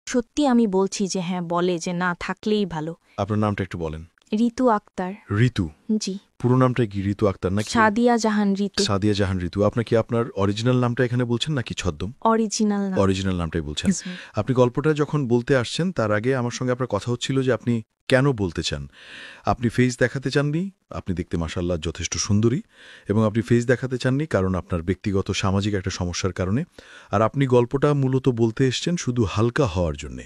সত্যি আমি বলছি যে হ্যাঁ, বলে যে না থাকলেই ভালো। আপনার নামটা একটু বলেন। ঋতু আক্তার। ঋতু? জি। পুরো নামটা কি ঋতু আক্তার নাকি সাদিয়া জাহান ঋতু। সাদিয়া জাহান ঋতু? আপনার কি আপনার অরিজিনাল নামটা এখানে বলছেন নাকি ছদ্ম? অরিজিনাল নাম। অরিজিনাল নামটাই বলছেন। জি। আপনি গল্পটা যখন বলতে আসছেন তার আগে আমার সঙ্গে আপনার কথা হচ্ছিল যে আপনি কেন বলতে চান। আপনি ফেস দেখাতে চাননি, আপনি দেখতে মাশাআল্লাহ যথেষ্ট সুন্দরী, এবং আপনি ফেস দেখাতে চাননি কারণ আপনার ব্যক্তিগত সামাজিক একটা সমস্যার কারণে। আর আপনি গল্পটা মূলত বলতে এসছেন শুধু হালকা হওয়ার জন্যে,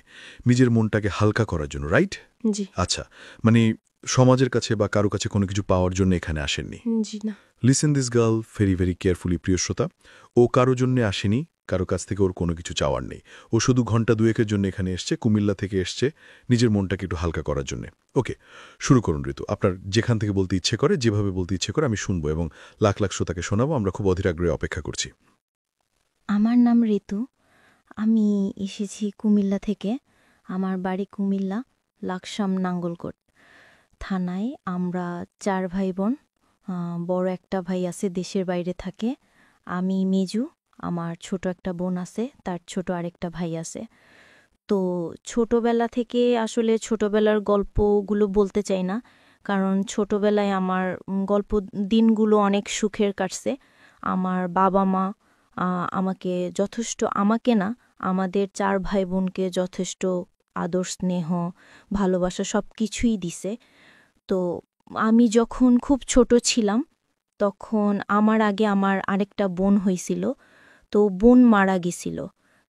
নিজের মনটাকে হালকা করার জন্য, রাইট? জি। আচ্ছা, মানে সমাজের কাছে বা কারো কাছে কোনো কিছু পাওয়ার জন্য এখানে আসেননি। জি না। Listen this girl very very carefully, প্রিয় শ্রোতা। ও কারো জন্যে আসেনি, কারো কাছ থেকে ওর কোনো কিছু চাওয়ার নেই। ও শুধু ঘন্টা দুয়েকের জন্য এখানে এসছে, কুমিল্লা থেকে এসছে নিজের মনটাকে একটু হালকা করার জন্য। ওকে, শুরু করুন ঋতু। আপনার যেখান থেকে বলতে ইচ্ছে করে, যেভাবে বলতে ইচ্ছে করে আমি শুনবো, এবং লাখ লাখ শ্রোতাকে শোনাবো। আমরা খুব অধীর আগ্রহে অপেক্ষা করছি। আমার নাম ঋতু। আমি এসেছি কুমিল্লা থেকে। আমার বাড়ি কুমিল্লা, লাকসাম নাঙ্গলকোট থানায়। আমরা 4 ভাই বোন। বড় একটা ভাই আছে, দেশের বাইরে থাকে। আমি মেজু। আমার ছোট একটা বোন আছে, তার ছোট আরেকটা ভাই আছে। তো ছোটবেলা থেকে আসলে ছোটবেলার গল্পগুলো বলতে চাই না, কারণ ছোটবেলায় আমার গল্প দিনগুলো অনেক সুখের কাটছে। আমার বাবা মা আমাকে যথেষ্ট, আমাকে না, আমাদের 4 ভাই বোনকে যথেষ্ট আদর স্নেহ ভালোবাসা সব কিছুই দিছে। তো আমি যখন খুব ছোট ছিলাম তখন আমার আগে আমার আরেকটা বোন হয়েছিল। তো বোন মারা গেছিল।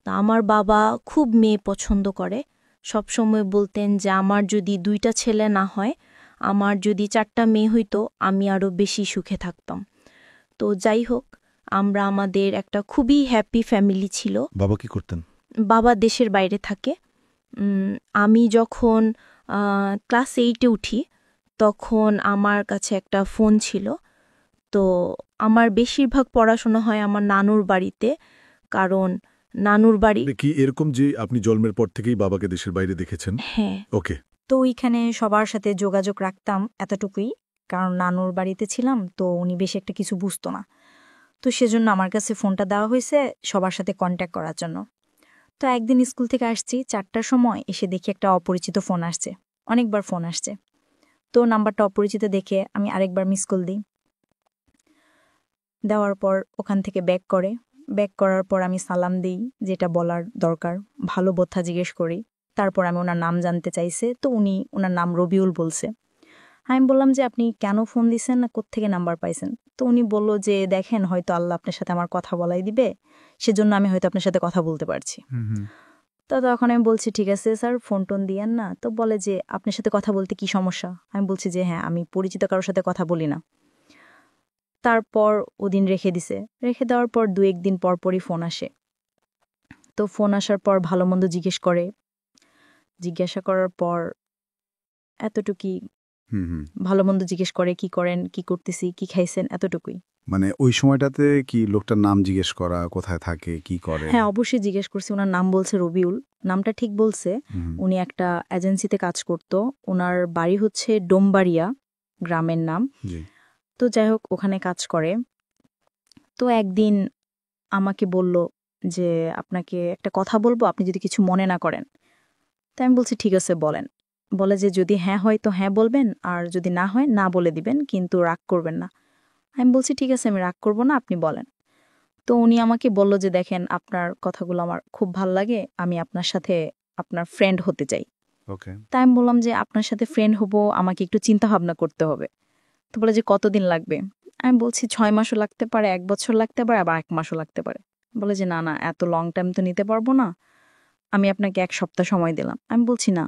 তা আমার বাবা খুব মেয়ে পছন্দ করে। সবসময় বলতেন যে আমার যদি 2টা ছেলে না হয়, আমার যদি 4টা মেয়ে হইতো, আমি আরও বেশি সুখে থাকতাম। তো যাই হোক, আমরা আমাদের একটা খুবই হ্যাপি ফ্যামিলি ছিল। বাবা কি করতেন? বাবা দেশের বাইরে থাকে। আমি যখন ক্লাস 8-এ উঠি তখন আমার কাছে একটা ফোন ছিল। তো আমার বেশিরভাগ পড়াশোনা হয় আমার নানুর বাড়িতে, কারণ নানুর বাড়ি। কি এরকম যে আপনি জন্মের পর থেকেই বাবাকে দেশের বাইরে দেখেছেন? হ্যাঁ। ওকে। তো ওইখানে সবার সাথে যোগাযোগ রাখতাম এতটুকুই, কারণ নানুর বাড়িতে ছিলাম, তো উনি বেশি একটা কিছু বুঝতো না। তো সেজন্য আমার কাছে ফোনটা দেওয়া হয়েছে সবার সাথে কন্ট্যাক্ট করার জন্য। তো একদিন স্কুল থেকে আসছি 4টার সময়, এসে দেখি একটা অপরিচিত ফোন আসছে। অনেকবার ফোন আসছে, তো নাম্বারটা অপরিচিত দেখে আমি আরেকবার মিস কল দিই। দেওয়ার পর ওখান থেকে ব্যাক করার পর আমি সালাম দিই, যেটা বলার দরকার, ভালো বোথা জিজ্ঞেস করি। তারপর আমি ওনার নাম জানতে চাইছে, তো উনি ওনার নাম রবিউল বলছে। আমি বললাম যে আপনি কেন ফোন দিছেন, না কোত্থেকে নাম্বার পাইছেন? তো উনি বলল যে দেখেন, হয়তো আল্লাহ আপনার সাথে আমার কথা বলাই দিবে, সেজন্য আমি হয়তো আপনার সাথে কথা বলতে পারছি। তো তখন আমি বলছি ঠিক আছে স্যার, ফোন টোন দিয়েন না। তো বলে যে আপনার সাথে কথা বলতে কি সমস্যা? আমি বলছি যে হ্যাঁ, আমি পরিচিত কারোর সাথে কথা বলি না। তারপর ওদিন রেখে দিছে। রেখে দেওয়ার পর 2-1 দিন পর পরই ফোন আসে। তো ফোন আসার পর ভালো মন্দ জিজ্ঞাসা করার পর এতটুকুই, ভালো মন্দ জিজ্ঞেস করে, কি করেন, কি করতেছি, কি খাইছেন, এতটুকুই। মানে ওই সময়টাতে কি লোকটার নাম জিজ্ঞেস করা, কোথায় থাকে, কি করে? হ্যাঁ, অবশ্যই জিজ্ঞেস করছি। ওনার নাম বলছে রবিউল, নামটা ঠিক বলছে। উনি একটা এজেন্সিতে কাজ করত। ওনার বাড়ি হচ্ছে ডোমবাড়িয়া, গ্রামের নাম। জি। তো যাই হোক, ওখানে কাজ করে। তো একদিন আমাকে বলল যে আপনাকে একটা কথা বলবো, আপনি যদি কিছু মনে না করেন। তাই আমি বলছি ঠিক আছে বলেন। বলে যে যদি হ্যাঁ হয় তো হ্যাঁ বলবেন, আর যদি না হয় না বলে দিবেন, কিন্তু রাগ করবেন না। আমি বলছি ঠিক আছে, আমি রাগ করব না, আপনি বলেন। তো উনি আমাকে বলল যে দেখেন, আপনার কথাগুলো আমার খুব ভাল লাগে, আমি আপনার সাথে আপনার ফ্রেন্ড হতে চাই। ওকে। তাই আমি বললাম যে আপনার সাথে ফ্রেন্ড হব, আমাকে একটু চিন্তা ভাবনা করতে হবে। তো বলে যে কতদিন লাগবে? আমি বলছি 6 মাসও লাগতে পারে, 1 বছর লাগতে পারে, আবার 1 মাসও লাগতে পারে। বলে যে না না, এত লং টাইম তো নিতে পারবো না, আমি আপনাকে 1 সপ্তাহ সময় দিলাম। আমি বলছি না।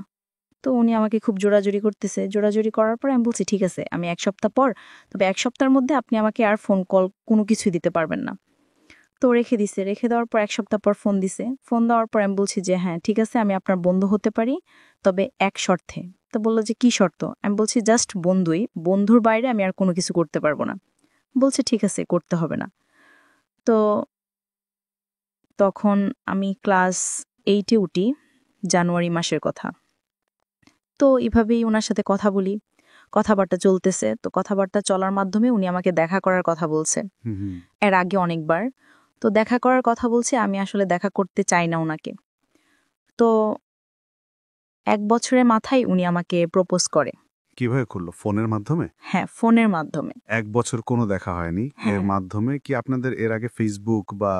তো উনি আমাকে খুব জোরাজুরি করতেছে। জোরাজুরি করার পরে আমি বলছি ঠিক আছে, আমি 1 সপ্তাহ পর, তবে 1 সপ্তাহের মধ্যে আপনি আমাকে আর ফোন কল কোনো কিছুই দিতে পারবেন না। তো রেখে দিছে। রেখে দেওয়ার পর 1 সপ্তাহ পর ফোন দিছে। ফোন দেওয়ার পর আমি বলছি যে হ্যাঁ ঠিক আছে, আমি আপনার বন্ধু হতে পারি, তবে এক শর্তে। তো বলল যে কি শর্ত? আমি বলছি জাস্ট বন্ধুই, বন্ধুর বাইরে আমি আর কোনো কিছু করতে পারবো না। বলছে ঠিক আছে, করতে হবে না। তো তখন আমি ক্লাস 8-এ উঠি, জানুয়ারি মাসের কথা। তো এভাবেই ওনার সাথে কথা বলি, কথাবার্তা চলতেছে। তো কথাবার্তা চলার মাধ্যমে উনি আমাকে দেখা করার কথা বলছে, এর আগে অনেকবার। তো দেখা করার কথা বলছে, আমি আসলে দেখা করতে চাই না ওনাকে। তো 1 বছরের মাথায় উনি আমাকে প্রপোজ করে। কিভাবে করলো? ফোনের মাধ্যমে? হ্যাঁ, ফোনের মাধ্যমে। 1 বছর কোনো দেখা হয়নি। হ্যাঁ। এর মাধ্যমে কি আপনাদের এর আগে ফেসবুক বা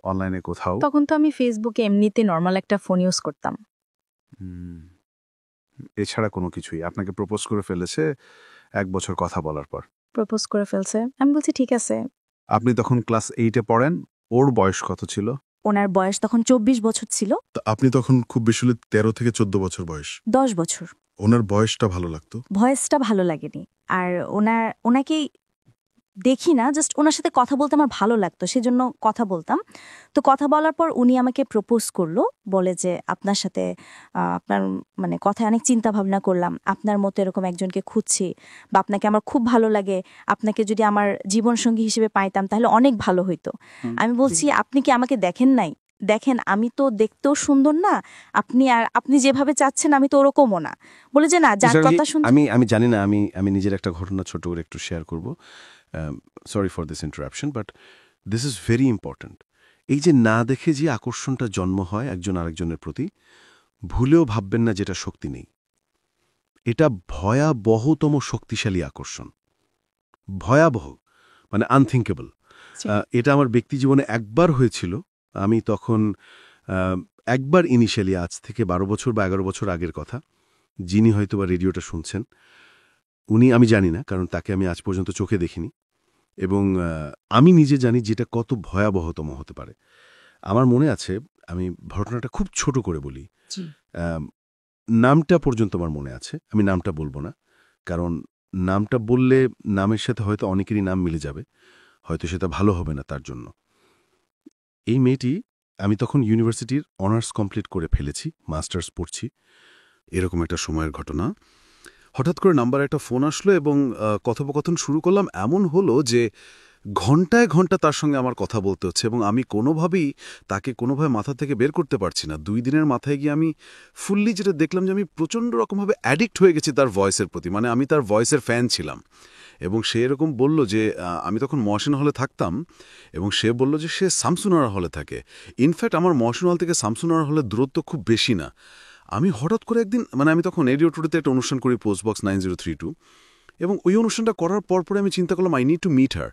অনলাইনে কোথাও? তখন তো আমি ফেসবুকে এমনিতে নরমাল একটা ফোন ইউজ করতাম। হুম। এছাড়া কোনো কিছুই? আপনাকে প্রপোজ করে ফেলেছে 1 বছর কথা বলার পর। প্রপোজ করে ফেলছে। আমি বলছি ঠিক আছে। আপনি তখন ক্লাস 8 এ পড়েন। ওর বয়স কত ছিল? ওনার বয়স তখন 24 বছর ছিল। আপনি তখন খুব বেশি হলে 13 থেকে 14 বছর বয়স। 10 বছর। ওনার বয়সটা ভালো লাগতো। ভয়েসটা ভালো লাগেনি। আর ওনাকে দেখি না, জাস্ট ওনার সাথে কথা বলতে আমার ভালো লাগতো, সেজন্য কথা বলতাম। তো কথা বলার পর উনি আমাকে প্রপোজ করলো, বলে যে আপনার সাথে আপনার মানে কথায় অনেক চিন্তা ভাবনা করলাম, আপনার মতো এরকম একজনকে খুঁজছি, বা আপনাকে আমার খুব ভালো লাগে, আপনাকে যদি আমার জীবনসঙ্গী হিসেবে পাইতাম তাহলে অনেক ভালো হইতো। আমি বলছি আপনি কি আমাকে দেখেন নাই? দেখেন আমি তো দেখতেও সুন্দর না, আপনি যেভাবে চাচ্ছেন আমি তো ওরকমও না। বলে যে না, যার কথা শুনছি। আমি জানি না, আমি নিজের একটা ঘটনা ছোট করে একটু শেয়ার করব। Sorry for this interruption, but this is very important. এই যে না দেখে যে আকর্ষণটা জন্ম হয় একজন আরেকজনের প্রতি, ভুলেও ভাববেন না যেটা শক্তি নেই। এটা ভয়াবহতম শক্তিশালী আকর্ষণ। ভয়াবহ, মানে আনথিঙ্কেবল। এটা আমার ব্যক্তি জীবনে একবার হয়েছিল। আমি তখন একবার ইনিশিয়ালি, আজ থেকে 12 বছর বা 11 বছর আগের কথা, যিনি হয়তো বা রেডিওটা শুনছেন, উনি, আমি জানি না, কারণ তাকে আমি আজ পর্যন্ত চোখে দেখিনি, এবং আমি নিজে জানি যেটা কত ভয়াবহতম হতে পারে। আমার মনে আছে, আমি ঘটনাটা খুব ছোট করে বলি। নামটা পর্যন্ত আমার মনে আছে, আমি নামটা বলবো না, কারণ নামটা বললে নামের সাথে হয়তো অনেকেরই নাম মিলে যাবে, হয়তো সেটা ভালো হবে না তার জন্য। এই মেয়েটি, আমি তখন ইউনিভার্সিটির অনার্স কমপ্লিট করে ফেলেছি, মাস্টার্স পড়ছি, এরকম একটা সময়ের ঘটনা। হঠাৎ করে নাম্বারে একটা ফোন আসলো এবং কথোপকথন শুরু করলাম। এমন হলো যে ঘণ্টায় ঘণ্টা তার সঙ্গে আমার কথা বলতে হচ্ছে, এবং আমি তাকে কোনোভাবে মাথা থেকে বের করতে পারছি না। 2 দিনের মাথায় গিয়ে আমি ফুললি যেটা দেখলাম যে আমি প্রচণ্ড রকমভাবে অ্যাডিক্ট হয়ে গেছি তার ভয়েসের প্রতি। মানে আমি তার ভয়েসের ফ্যান ছিলাম। এবং সে এরকম বলল যে, আমি তখন মহসিন হলে থাকতাম, এবং সে বলল যে সে শামসুনারা হলে থাকে। ইনফ্যাক্ট আমার মহসিন হল থেকে শামসুনারা হলের দূরত্ব খুব বেশি না। আমি হঠাৎ করে একদিন, মানে আমি তখন রেডিও টুডেতে একটা অনুষ্ঠান করি, পোস্টবক্স 9032, এবং ওই অনুষ্ঠানটা করার পরে আমি চিন্তা করলাম I need to meet her.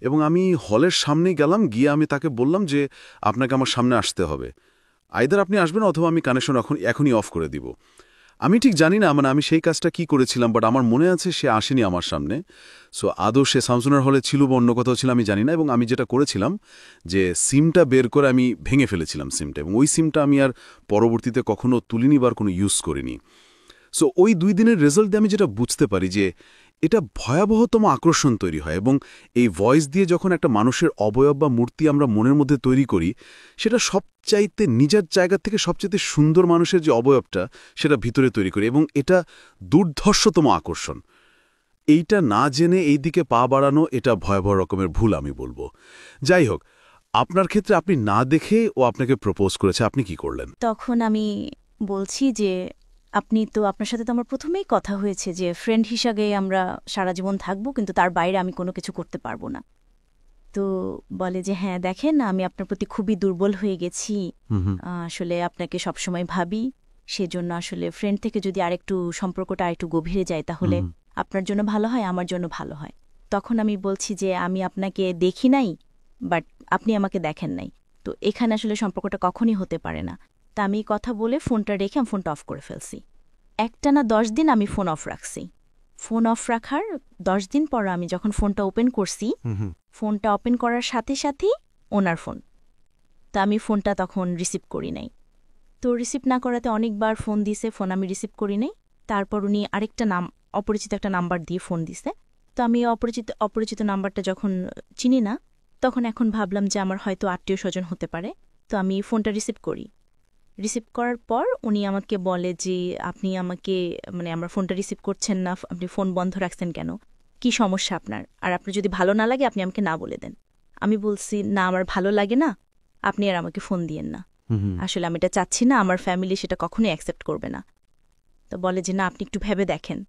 এবং আমি হলের সামনে গেলাম, গিয়ে আমি তাকে বললাম যে আপনাকে আমার সামনে আসতে হবে, আইদার আপনি আসবেন অথবা আমি কানেকশন এখনই অফ করে দিব। আমি ঠিক জানি না, মানে আমি সেই কাজটা কি করেছিলাম, বাট আমার মনে আছে সে আসেনি আমার সামনে। সো আদৌ সে শামসুনার হলে ছিল বা অন্য কোথাও ছিল আমি জানি না। এবং আমি যেটা করেছিলাম যে সিমটা বের করে আমি ভেঙে ফেলেছিলাম সিমটা, এবং ওই সিমটা আমি আর পরবর্তীতে কখনো তুলিনি বা কোনো ইউজ করিনি। সো ওই 2 দিনের রেজাল্ট দিয়ে আমি যেটা বুঝতে পারি যে এটা ভয়াবহতম আকর্ষণ তৈরি হয়, এবং এই ভয়েস দিয়ে যখন একটা মানুষের অবয়ব বা মূর্তি আমরা মনের মধ্যে তৈরি করি, সেটা সবচাইতে নিজের জায়গা থেকে সবচাইতে সুন্দর মানুষের যে অবয়বটা, সেটা ভিতরে তৈরি করি, এবং এটা দুর্ধর্ষতম আকর্ষণ। এইটা না জেনে এই দিকে পা বাড়ানো, এটা ভয়াবহ রকমের ভুল আমি বলবো। যাই হোক, আপনার ক্ষেত্রে আপনি না দেখে ও আপনাকে প্রপোজ করেছে, আপনি কি করলেন? তখন আমি বলছি যে আপনার সাথে তো আমার প্রথমেই কথা হয়েছে যে ফ্রেন্ড হিসাবে আমরা সারা জীবন থাকবো, কিন্তু তার বাইরে আমি কোনো কিছু করতে পারবো না। তো বলে যে হ্যাঁ দেখেন, আমি আপনার প্রতি খুবই দুর্বল হয়ে গেছি, আসলে আপনাকে সবসময় ভাবি, সেজন্য আসলে ফ্রেন্ড থেকে যদি আরেকটু সম্পর্কটা আরেকটু গভীরে যায় তাহলে আপনার জন্য ভালো হয়, আমার জন্য ভালো হয়। তখন আমি বলছি যে আমি আপনাকে দেখি নাই, বাট আপনি আমাকে দেখেন নাই, তো এখানে আসলে সম্পর্কটা কখনই হতে পারে না। তা আমি কথা বলে ফোনটা রেখে আমি ফোনটা অফ করে ফেলছি। একটানা 10 দিন আমি ফোন অফ রাখছি। ফোন অফ রাখার 10 দিন পর আমি যখন ফোনটা ওপেন করছি, ফোনটা ওপেন করার সাথে সাথেই ওনার ফোন। তা আমি ফোনটা তখন রিসিভ করি নাই। তো রিসিভ না করাতে অনেকবার ফোন দিছে, ফোন আমি রিসিভ করি নাই। তারপর উনি আরেকটা অপরিচিত একটা নাম্বার দিয়ে ফোন দিছে। তো আমি অপরিচিত নাম্বারটা যখন চিনি না, তখন এখন ভাবলাম যে আমার হয়তো আত্মীয় স্বজন হতে পারে। তো আমি ফোনটা রিসিভ করি। রিসিভ করার পর উনি আমাকে বলে যে আপনি আমাকে, মানে আমার ফোনটা রিসিভ করছেন না, আপনি ফোন বন্ধ রাখছেন কেন, কি সমস্যা আপনার, আর আপনার যদি ভালো না লাগে আপনি আমাকে না বলে দেন। আমি বলছি না, আমার ভালো লাগে না, আপনি আর আমাকে ফোন দিয়েন না, আসলে আমি এটা চাচ্ছি না, আমার ফ্যামিলি সেটা কখনোই অ্যাকসেপ্ট করবে না। তো বলে যে না, আপনি একটু ভেবে দেখেন,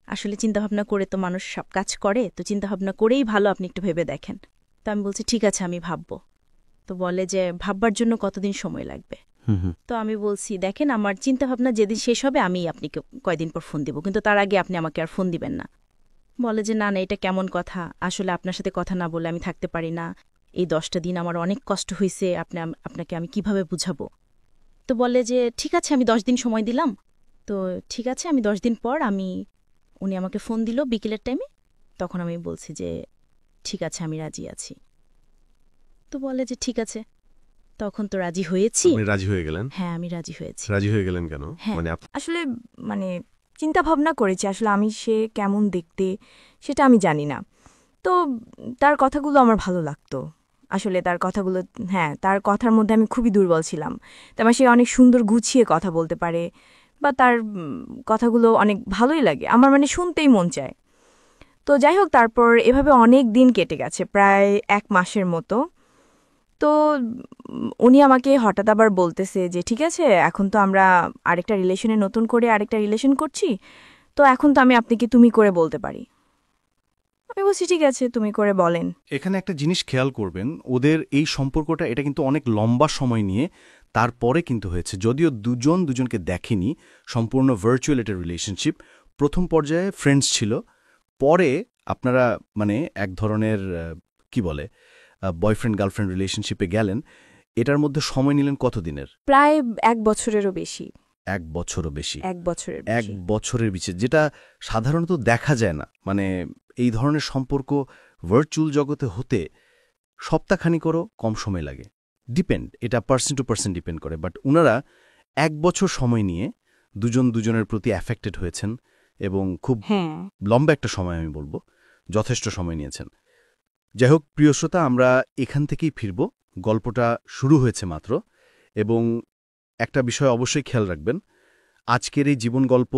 আসলে চিন্তাভাবনা করে তো মানুষ সব কাজ করে, তো চিন্তাভাবনা করেই ভালো, আপনি একটু ভেবে দেখেন। তো আমি বলছি ঠিক আছে, আমি ভাববো। তো বলে যে ভাববার জন্য কতদিন সময় লাগবে। হুম হুম তো আমি বলছি দেখেন আমার চিন্তাভাবনা যেদিন শেষ হবে আমি আপনাকে কয়দিন পর ফোন দিব, কিন্তু তার আগে আপনি আমাকে আর ফোন দিবেন না। বলে যে না না, এটা কেমন কথা, আসলে আপনার সাথে কথা না বলে আমি থাকতে পারি না, এই 10টা দিন আমার অনেক কষ্ট হয়েছে, আপনাকে আমি কিভাবে বুঝাবো। তো বলে যে ঠিক আছে, আমি 10 দিন সময় দিলাম। তো ঠিক আছে, আমি 10 দিন পর উনি আমাকে ফোন দিল বিকেলের টাইমে। তখন আমি বলছি যে ঠিক আছে, আমি রাজি আছি। তো বলে যে ঠিক আছে, তখন তো রাজি হয়েছি। আপনি রাজি হয়ে গেলেন? হ্যাঁ, আমি রাজি হয়েছি। রাজি হয়ে গেলেন কেন? হ্যাঁ। মানে আসলে মানে চিন্তা ভাবনা করেছি, আসলে আমি সে কেমন দেখতে সেটা আমি জানি না। তো তার কথাগুলো আমার ভালো লাগতো, আসলে তার কথাগুলো, হ্যাঁ তার কথার মধ্যে আমি খুবই দুর্বল ছিলাম। তারপর সে অনেক সুন্দর গুছিয়ে কথা বলতে পারে, বা তার কথাগুলো অনেক ভালোই লাগে আমার, মানে শুনতেই মন চায়। তো যাই হোক, তারপর এভাবে অনেক দিন কেটে গেছে, প্রায় 1 মাসের মতো। তো উনি আমাকে হঠাৎ আবার বলতেছে যে ঠিক আছে, এখন তো আমরা আরেকটা রিলেশনে নতুন করে আরেকটা রিলেশন করছি, তো এখন তো আমি আপনাকে তুমি করে বলতে পারি। আমি বলছি ঠিক আছে, তুমি করে বলেন। এখানে একটা জিনিস খেয়াল করবেন, ওদের এই সম্পর্কটা এটা কিন্তু অনেক লম্বা সময় নিয়ে তারপরে কিন্তু হয়েছে। যদিও দুজনকে দেখেনি, সম্পূর্ণ ভার্চুয়াল একটা রিলেশনশিপ। প্রথম পর্যায়ে ফ্রেন্ডস ছিল, পরে আপনারা মানে এক ধরনের কি বলে বয়ফ্রেন্ড গার্লফ্রেন্ড রিলেশনশিপে গেলেন। এটার মধ্যে সময় নিলেন কতদিনের? প্রায় 1 বছরেরও বেশি। 1 বছরও বেশি। 1 বছরের 1 বেশি। বছরের বিচে, যেটা সাধারণত দেখা যায় না। মানে এই ধরনের সম্পর্ক ভার্চুয়াল জগতে হতে সপ্তাহখানিকেরও কম সময় লাগে। এটা পার্সন টু পার্সন ডিপেন্ড করে। বাট উনারা 1 বছর সময় নিয়ে দুজনের প্রতি অ্যাফেক্টেড হয়েছেন, এবং খুব হ্যাঁ, লম্বা একটা সময়, আমি বলবো যথেষ্ট সময় নিয়েছেন। যাই হোক প্রিয় শ্রোতা, আমরা এখান থেকেই ফিরব। গল্পটা শুরু হয়েছে মাত্র, এবং একটা বিষয় অবশ্যই খেয়াল রাখবেন, আজকের এই জীবন গল্প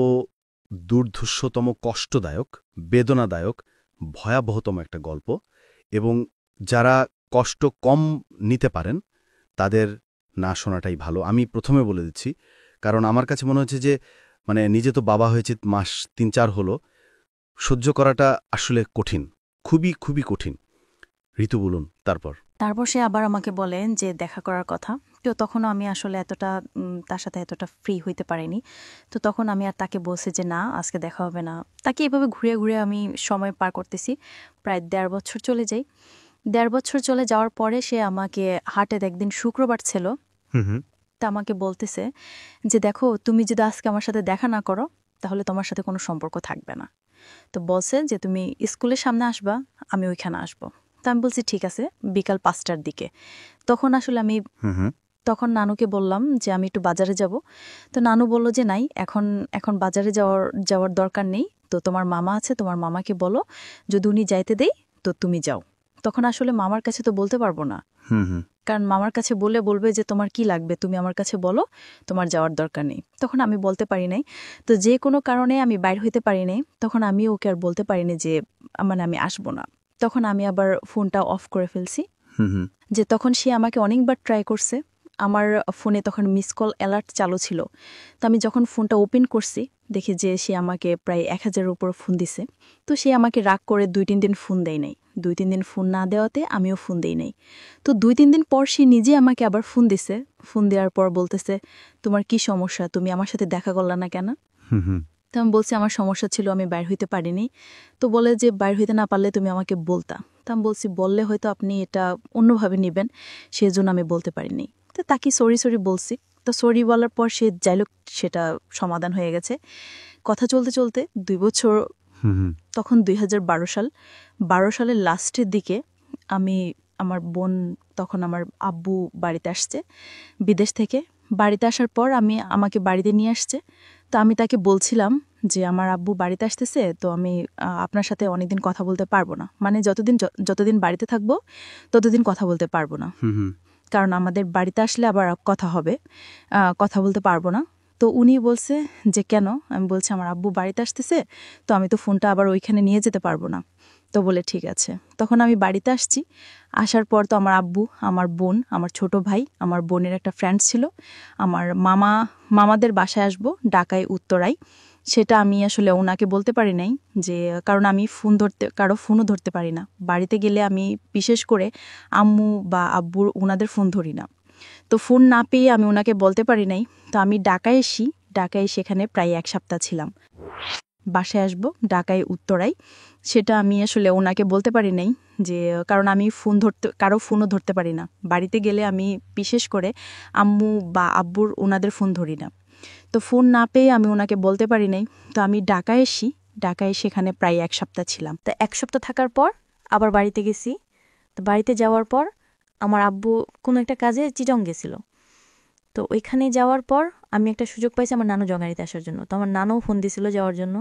দুর্ধর্ষতম, কষ্টদায়ক, বেদনাদায়ক, ভয়াবহতম একটা গল্প। এবং যারা কষ্ট কম নিতে পারেন তাদের না শোনাটাই ভালো। আমি প্রথমে বলে দিচ্ছি, কারণ আমার কাছে মনে হচ্ছে যে মানে নিজে তো বাবা হয়েছে মাস 3-4 হলো, সহ্য করাটা আসলে কঠিন, খুবই খুবই কঠিন। ঋতু বলুন তারপর। তারপর সে আবার আমাকে বলেন যে দেখা করার কথা। তো তখনও আমি আসলে এতটা তার সাথে এতটা ফ্রি হইতে পারিনি। তো তখন আমি আর তাকে বলছি যে না, আজকে দেখা হবে না। তাকে এভাবে ঘুরে ঘুরে আমি সময় পার করতেছি। প্রায় 1.5 বছর চলে যাই। 1.5 বছর চলে যাওয়ার পরে সে আমাকে হাটের একদিন শুক্রবার ছিল, তা আমাকে বলতেছে যে দেখো, তুমি যদি আজকে আমার সাথে দেখা না করো তাহলে তোমার সাথে কোনো সম্পর্ক থাকবে না। তো বলছে যে তুমি স্কুলের সামনে আসবা, আমি ওইখানে আসবো। তো আমি বলছি ঠিক আছে, বিকাল 5টার দিকে। তখন আসলে আমি তখন নানুকে বললাম যে আমি একটু বাজারে যাব। তো নানু বলল যে নাই, এখন বাজারে যাওয়ার দরকার নেই। তো তোমার মামা আছে, তোমার মামাকে বলো, যদি উনি যাইতে দেই তো তুমি যাও। তখন আসলে মামার কাছে তো বলতে পারবো না, কারণ মামার কাছে বলবে যে তোমার কি লাগবে, তুমি আমার কাছে বলো, তোমার যাওয়ার দরকার নেই। তখন আমি বলতে পারি নাই। তো যে কোনো কারণে আমি বাইর হইতে পারি নাই। তখন আমি ওকে আর বলতে পারিনি যে মানে আমি আসবো না। তখন আমি আবার ফোনটা অফ করে ফেলছি। যে তখন সে আমাকে অনেকবার ট্রাই করছে। আমার ফোনে তখন মিস কল অ্যালার্ট চালু ছিল। তো আমি যখন ফোনটা ওপেন করছি, দেখি যে সে আমাকে প্রায় 1000-এর উপর ফোন দিছে। তো সে আমাকে রাগ করে 2-3 দিন ফোন দেয় নাই। 2-3 দিন ফোন না দেওয়াতে আমিও ফোন দেই নাই। তো 2-3 দিন পর সে নিজে আমাকে আবার ফোন দিছে। ফোন দেওয়ার পর বলতেছে, তোমার কি সমস্যা, তুমি আমার সাথে দেখা করলা না কেন? তো আমি বলছি আমার সমস্যা ছিল, আমি বাইর হইতে পারিনি। তো বলে যে বাইর হইতে না পারলে তুমি আমাকে বলতা। তো আমি বলছি বললে হয়তো আপনি এটা অন্যভাবে নেবেন, সেজন্য আমি বলতে পারিনি। তো তাকে সরি বলছি। তো সরি বলার পর সে যাইলো, সেটা সমাধান হয়ে গেছে। কথা চলতে চলতে 2 বছর, তখন 2012 সাল, 12 সালের লাস্টের দিকে আমার বোন, তখন আমার আব্বু বাড়িতে আসছে বিদেশ থেকে। বাড়িতে আসার পর আমাকে বাড়িতে নিয়ে আসছে। তো আমি তাকে বলছিলাম যে আমার আব্বু বাড়িতে আসতেছে, তো আমি আপনার সাথে অনেকদিন কথা বলতে পারবো না, মানে যতদিন বাড়িতে থাকবো ততদিন কথা বলতে পারবো না, কারণ আমাদের বাড়িতে আসলে আবার কথা হবে, কথা বলতে পারবো না। তো উনি বলছে যে কেন? আমি বলছি আমার আব্বু বাড়িতে আসতেছে, তো আমি তো ফোনটা আবার ওইখানে নিয়ে যেতে পারবো না। তো বলে ঠিক আছে। তখন আমি বাড়িতে আসছি। আসার পর তো আমার আব্বু, আমার বোন, আমার ছোট ভাই, আমার বোনের একটা ফ্রেন্ড ছিল, আমার মামাদের বাসায় আসবো ঢাকায় উত্তরায়। সেটা আমি আসলে ওনাকে বলতে পারি নাই, যে কারণ আমি কারো ফোনও ধরতে পারি না। বাড়িতে গেলে আমি বিশেষ করে আম্মু বা আব্বুর ওনাদের ফোন ধরি না। তো ফোন না পেয়ে আমি ওনাকে বলতে পারি নাই। তো আমি ঢাকায় এসি, ঢাকায় সেখানে প্রায় 1 সপ্তাহ ছিলাম। বাসায় আসবো ঢাকায় উত্তরায়, সেটা আমি আসলে ওনাকে বলতে পারি নাই, যে কারণ আমি কারো ফোনও ধরতে পারি না। বাড়িতে গেলে আমি বিশেষ করে আম্মু বা আব্বুর ওনাদের ফোন ধরি না। তো ফোন না পেয়ে আমি ওনাকে বলতে পারি নাই। তো আমি ঢাকায় এসি, ঢাকায় সেখানে প্রায় 1 সপ্তাহ ছিলাম। তা 1 সপ্তাহ থাকার পর আবার বাড়িতে গেছি। তো বাড়িতে যাওয়ার পর আমার আব্বু কোনো একটা কাজে চিটং গেছিল। তো ওইখানে যাওয়ার পর আমি একটা সুযোগ পাইছি আমার নানু জঙ্গাড়িতে আসার জন্য। তো আমার নানুও ফোন দিছিল যাওয়ার জন্য।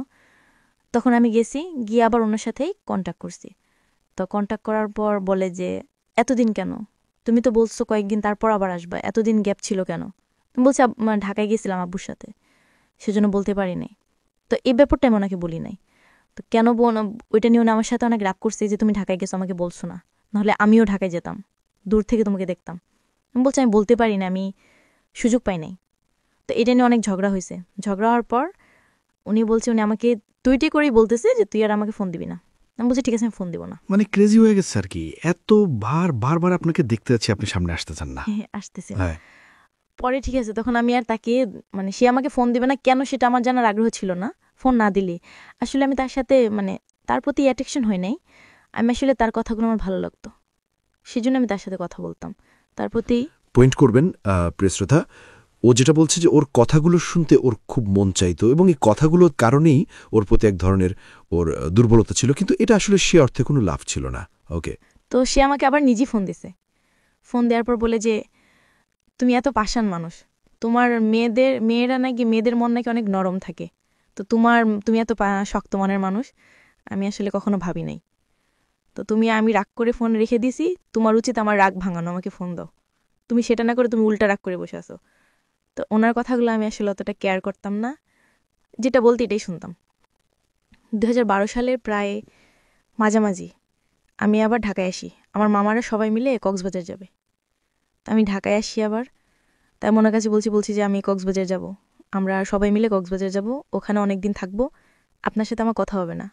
তখন আমি গেছি, গিয়ে আবার ওনার সাথেই কন্ট্যাক্ট করছি। তো কন্ট্যাক্ট করার পর বলে যে এতদিন কেন, তুমি তো বলছো কয়েকদিন তারপর আবার আসবা, এতদিন গ্যাপ ছিল কেন? তুমি বলছি ঢাকায় গেছিলাম আব্বুর সাথে, সেজন্য বলতে পারি নাই। তো এই ব্যাপারটা আমি ওনাকে বলি নাই। তো কেন ওইটা নিয়ে উনি আমার সাথে অনেক রাগ করছে যে তুমি ঢাকায় গেছো আমাকে বলছো না, নাহলে আমিও ঢাকায় যেতাম, দূর থেকে তোমাকে দেখতাম। আমি বলছি আমি বলতে পারি না, আমি সুযোগ পাই নাই। তো এটা নিয়ে অনেক ঝগড়া হয়েছে। ঝগড়া হওয়ার পর উনি বলছে, উনি আমাকে টুইটে করেই বলতেছে যে তুই আর আমাকে ফোন দিবি না। আমি বলছি ঠিক আছে, আমি ফোন দিব না। মানে ক্রেজি হয়ে গেছে আর কি, এত বারবার আপনাকে দেখতে যাচ্ছি, আপনি সামনে আসতে চান না। হ্যাঁ, আসতেছে না। হ্যাঁ। পরে ঠিক আছে, তখন আমি আর তাকে মানে সে আমাকে ফোন দিবে না কেন সেটা আমার জানার আগ্রহ ছিল না। ফোন না দিলে আসলে আমি তার সাথে মানে তার প্রতি অ্যাট্রাকশন হয় নাই। আমি আসলে তার কথাগুলো আমার ভালো লাগতো, সেজন্য আমি তার সাথে কথা বলতাম। তার প্রতি পয়েন্ট করবেন প্রিয়শ্রোতা, ও যেটা বলছে যে ওর কথাগুলো শুনতে ওর খুব মন চাইতো এবং এই কথাগুলোর কারণেই ওর প্রতি এক ধরনের ওর দুর্বলতা ছিল, কিন্তু এটা আসলে সে অর্থে কোনো লাভ ছিল না। ওকে। তো সে আমাকে আবার নিজেই ফোন দিছে। ফোন দেওয়ার পর বলে যে তুমি এত পাষাণ মানুষ, তোমার মেয়েরা নাকি মেয়েদের মন নাকি অনেক নরম থাকে, তো তুমি এত শক্ত মনের মানুষ, আমি আসলে কখনো ভাবি নাই। তো আমি রাগ করে ফোন রেখে দিছি, তোমার উচিত আমার রাগ ভাঙানো, আমাকে ফোন দাও। তুমি সেটা না করে তুমি উল্টা রাগ করে বসে আছো। তো ওনার কথাগুলো আমি আসলে অতটা কেয়ার করতাম না, যেটা বলতে এটাই শুনতাম। 2012 সালের প্রায় মাঝামাঝি আমি আবার ঢাকায় আসি। আমার মামারা সবাই মিলে কক্সবাজার যাবে। আমি ঢাকায় আসি আবার, তাই মনের কাছে বলছি যে আমি কক্সবাজার যাব, আমরা সবাই মিলে কক্সবাজার যাব, ওখানে অনেক দিন থাকবো, আপনার সাথে আমার কথা হবে না।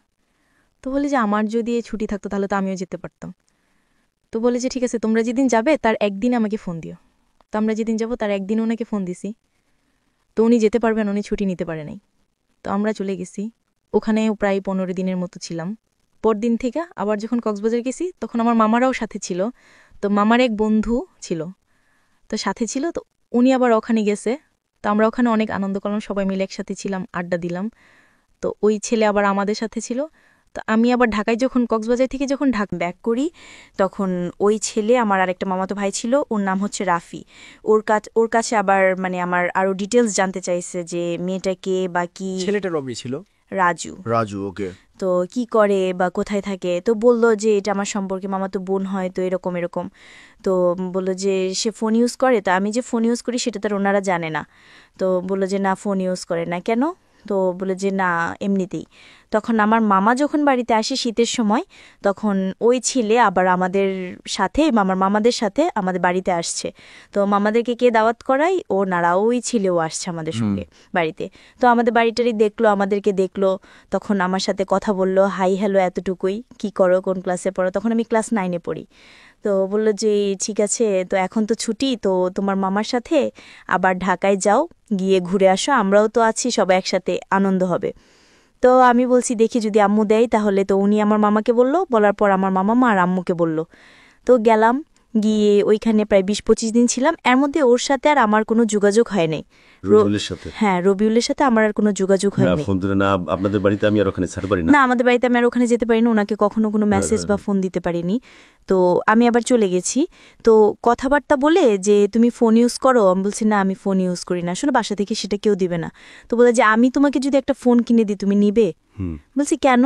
তো বলি যে আমার যদি ছুটি থাকতো তাহলে তো আমিও যেতে পারতাম। তো বলে যে ঠিক আছে, তোমরা যেদিন যাবে তার একদিন আমাকে ফোন দিও। তো আমরা যেদিন যাব তার একদিন ওনাকে ফোন দিছি। তো উনি যেতে পারবেন, উনি ছুটি নিতে পারে নাই। তো আমরা চলে গেছি, ওখানেও প্রায় 15 দিনের মতো ছিলাম। পরদিন থেকে আবার যখন কক্সবাজার গেছি তখন আমার মামারাও সাথে ছিল। তো মামার এক বন্ধু ছিল, তো সাথে ছিল, তো উনি আবার ওখানে গেছে। তো আমরা ওখানে অনেক আনন্দ করলাম, সবাই মিলে একসাথে ছিলাম, আড্ডা দিলাম। তো ওই ছেলে আবার আমাদের সাথে ছিল। তো আমি আবার ঢাকায় যখন কক্সবাজার থেকে যখন ব্যাক করি, তখন ওই ছেলে আমার আরেকটা মামাতো ভাই ছিল, ওর নাম হচ্ছে রাফি। ওর কাছে আবার মানে আমার আরো ডিটেলস জানতে চাইছে যে মেয়েটা কে বা কি। ছেলেটা রবি ছিল, রাজু। ওকে। তো কি করে বা কোথায় থাকে, তো বললো যে এটা আমার সম্পর্কে মামাতো বোন হয়, তো এরকম এরকম। তো বললো যে সে ফোন ইউজ করে, তো আমি যে ফোন ইউজ করি সেটা তার ওনারা জানে না। তো বললো যে না, ফোন ইউজ করে না কেন? তো বলে যে না, এমনিতেই। তখন আমার মামা যখন বাড়িতে আসে শীতের সময়, তখন ওই ছেলে আবার আমাদের সাথে মামাদের সাথে আমাদের বাড়িতে আসছে। তো মামাদেরকে কে দাওয়াত করাই, ওনারা ওই ছেলেও আসছে আমাদের সঙ্গে বাড়িতে। তো আমাদের বাড়িটারই দেখলো, আমাদেরকে দেখলো, তখন আমার সাথে কথা বললো, হাই হ্যালো এতটুকুই। কি করো, কোন ক্লাসে পড়ো? তখন আমি ক্লাস 9-এ পড়ি। তো বললো যে ঠিক আছে, তো এখন তো ছুটি, তো তোমার মামার সাথে আবার ঢাকায় যাও, গিয়ে ঘুরে আসো, আমরাও তো আছি, সবাই একসাথে আনন্দ হবে। তো আমি বলছি দেখি যদি আম্মু দেয় তাহলে। তো উনি আমার মামাকে বললো, বলার পর আমার মামা আর আম্মুকে বললো। তো গেলাম, গিয়ে ওইখানে প্রায় 20-25 দিন ছিলাম। এর মধ্যে ওর সাথে আর আমার কোনো যোগাযোগ হয় নাই। হ্যাঁ, রবিউলের সাথে আমার আর কোনো যোগাযোগ হয়নি। আপনাদের বাড়িতে আমি আর ওখানে ছাড়তে পারি না, আমাদের বাড়িতে আমি আর ওখানে যেতে পারিনি, ওনাকে কখনো কোনো মেসেজ বা ফোন দিতে পারিনি। তো আমি আবার চলে গেছি। তো কথাবার্তা বলে যে তুমি ফোন ইউজ করো, আমি বলছি না, আমি ফোন ইউজ করি না, আসলে বাসা থেকে সেটা কেউ দিবে না। তো বলে যে আমি তোমাকে যদি একটা ফোন কিনে দিই তুমি নিবে? বলছি কেন,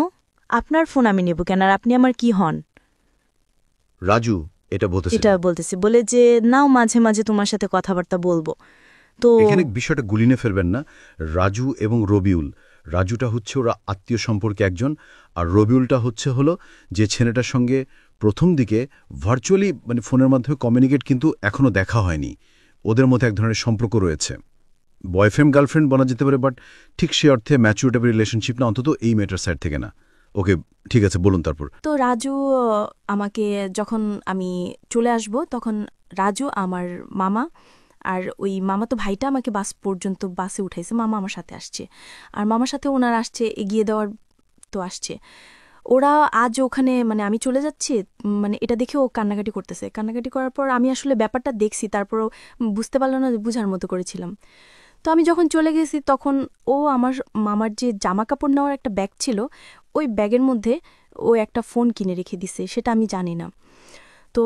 আপনার ফোন আমি নেব কেন, আর আপনি আমার কি হন? রাজু এটা বলতেছে, বলে যে নাও, মাঝে মাঝে তোমার সাথে কথাবার্তা বলবো। তো এখানে বিষয়টা গুলিয়ে ফেলবেন না। রাজু এবং রবিউল, রাজুটা হচ্ছে ওরা আত্মীয় সম্পর্কে একজন, আর রবিউলটা হলো যে ছেলেটার সঙ্গে প্রথম দিকে ভার্চুয়ালি মানে ফোনের মাধ্যমে কমিউনিকেট, কিন্তু এখনও দেখা হয়নি। ওদের মধ্যে এক ধরনের সম্পর্ক রয়েছে, বয়ফ্রেন্ড গার্লফ্রেন্ড বলা যেতে পারে, বাট ঠিক সে অর্থে ম্যাচুরেটেবল রিলেশনশিপ না, অন্তত এই মেয়েটার সাইড থেকে না। ওকে, ঠিক আছে, বলুন তারপর। তো রাজু আমাকে, যখন আমি চলে আসব তখন রাজু, আমার মামা আর ওই মামাতো ভাইটা আমাকে বাস পর্যন্ত বাসে উঠাইছে, মামা আমার সাথে আসছে, আর মামার সাথে ওনার আসছে, এগিয়ে দেওয়ার তো আসছে। ওরা আজ ওখানে মানে আমি চলে যাচ্ছি মানে এটা দেখে ও কান্নাকাটি করতেছে। কান্নাকাটি করার পর আমি আসলে ব্যাপারটা দেখছি, তারপরও বুঝতে পারলাম না, বুঝার মতো করেছিলাম। তো আমি যখন চলে গেছি তখন ও আমার মামার যে জামা কাপড় নেওয়ার একটা ব্যাগ ছিল, ওই ব্যাগের মধ্যে ও একটা ফোন কিনে রেখে দিছে, সেটা আমি জানি না। তো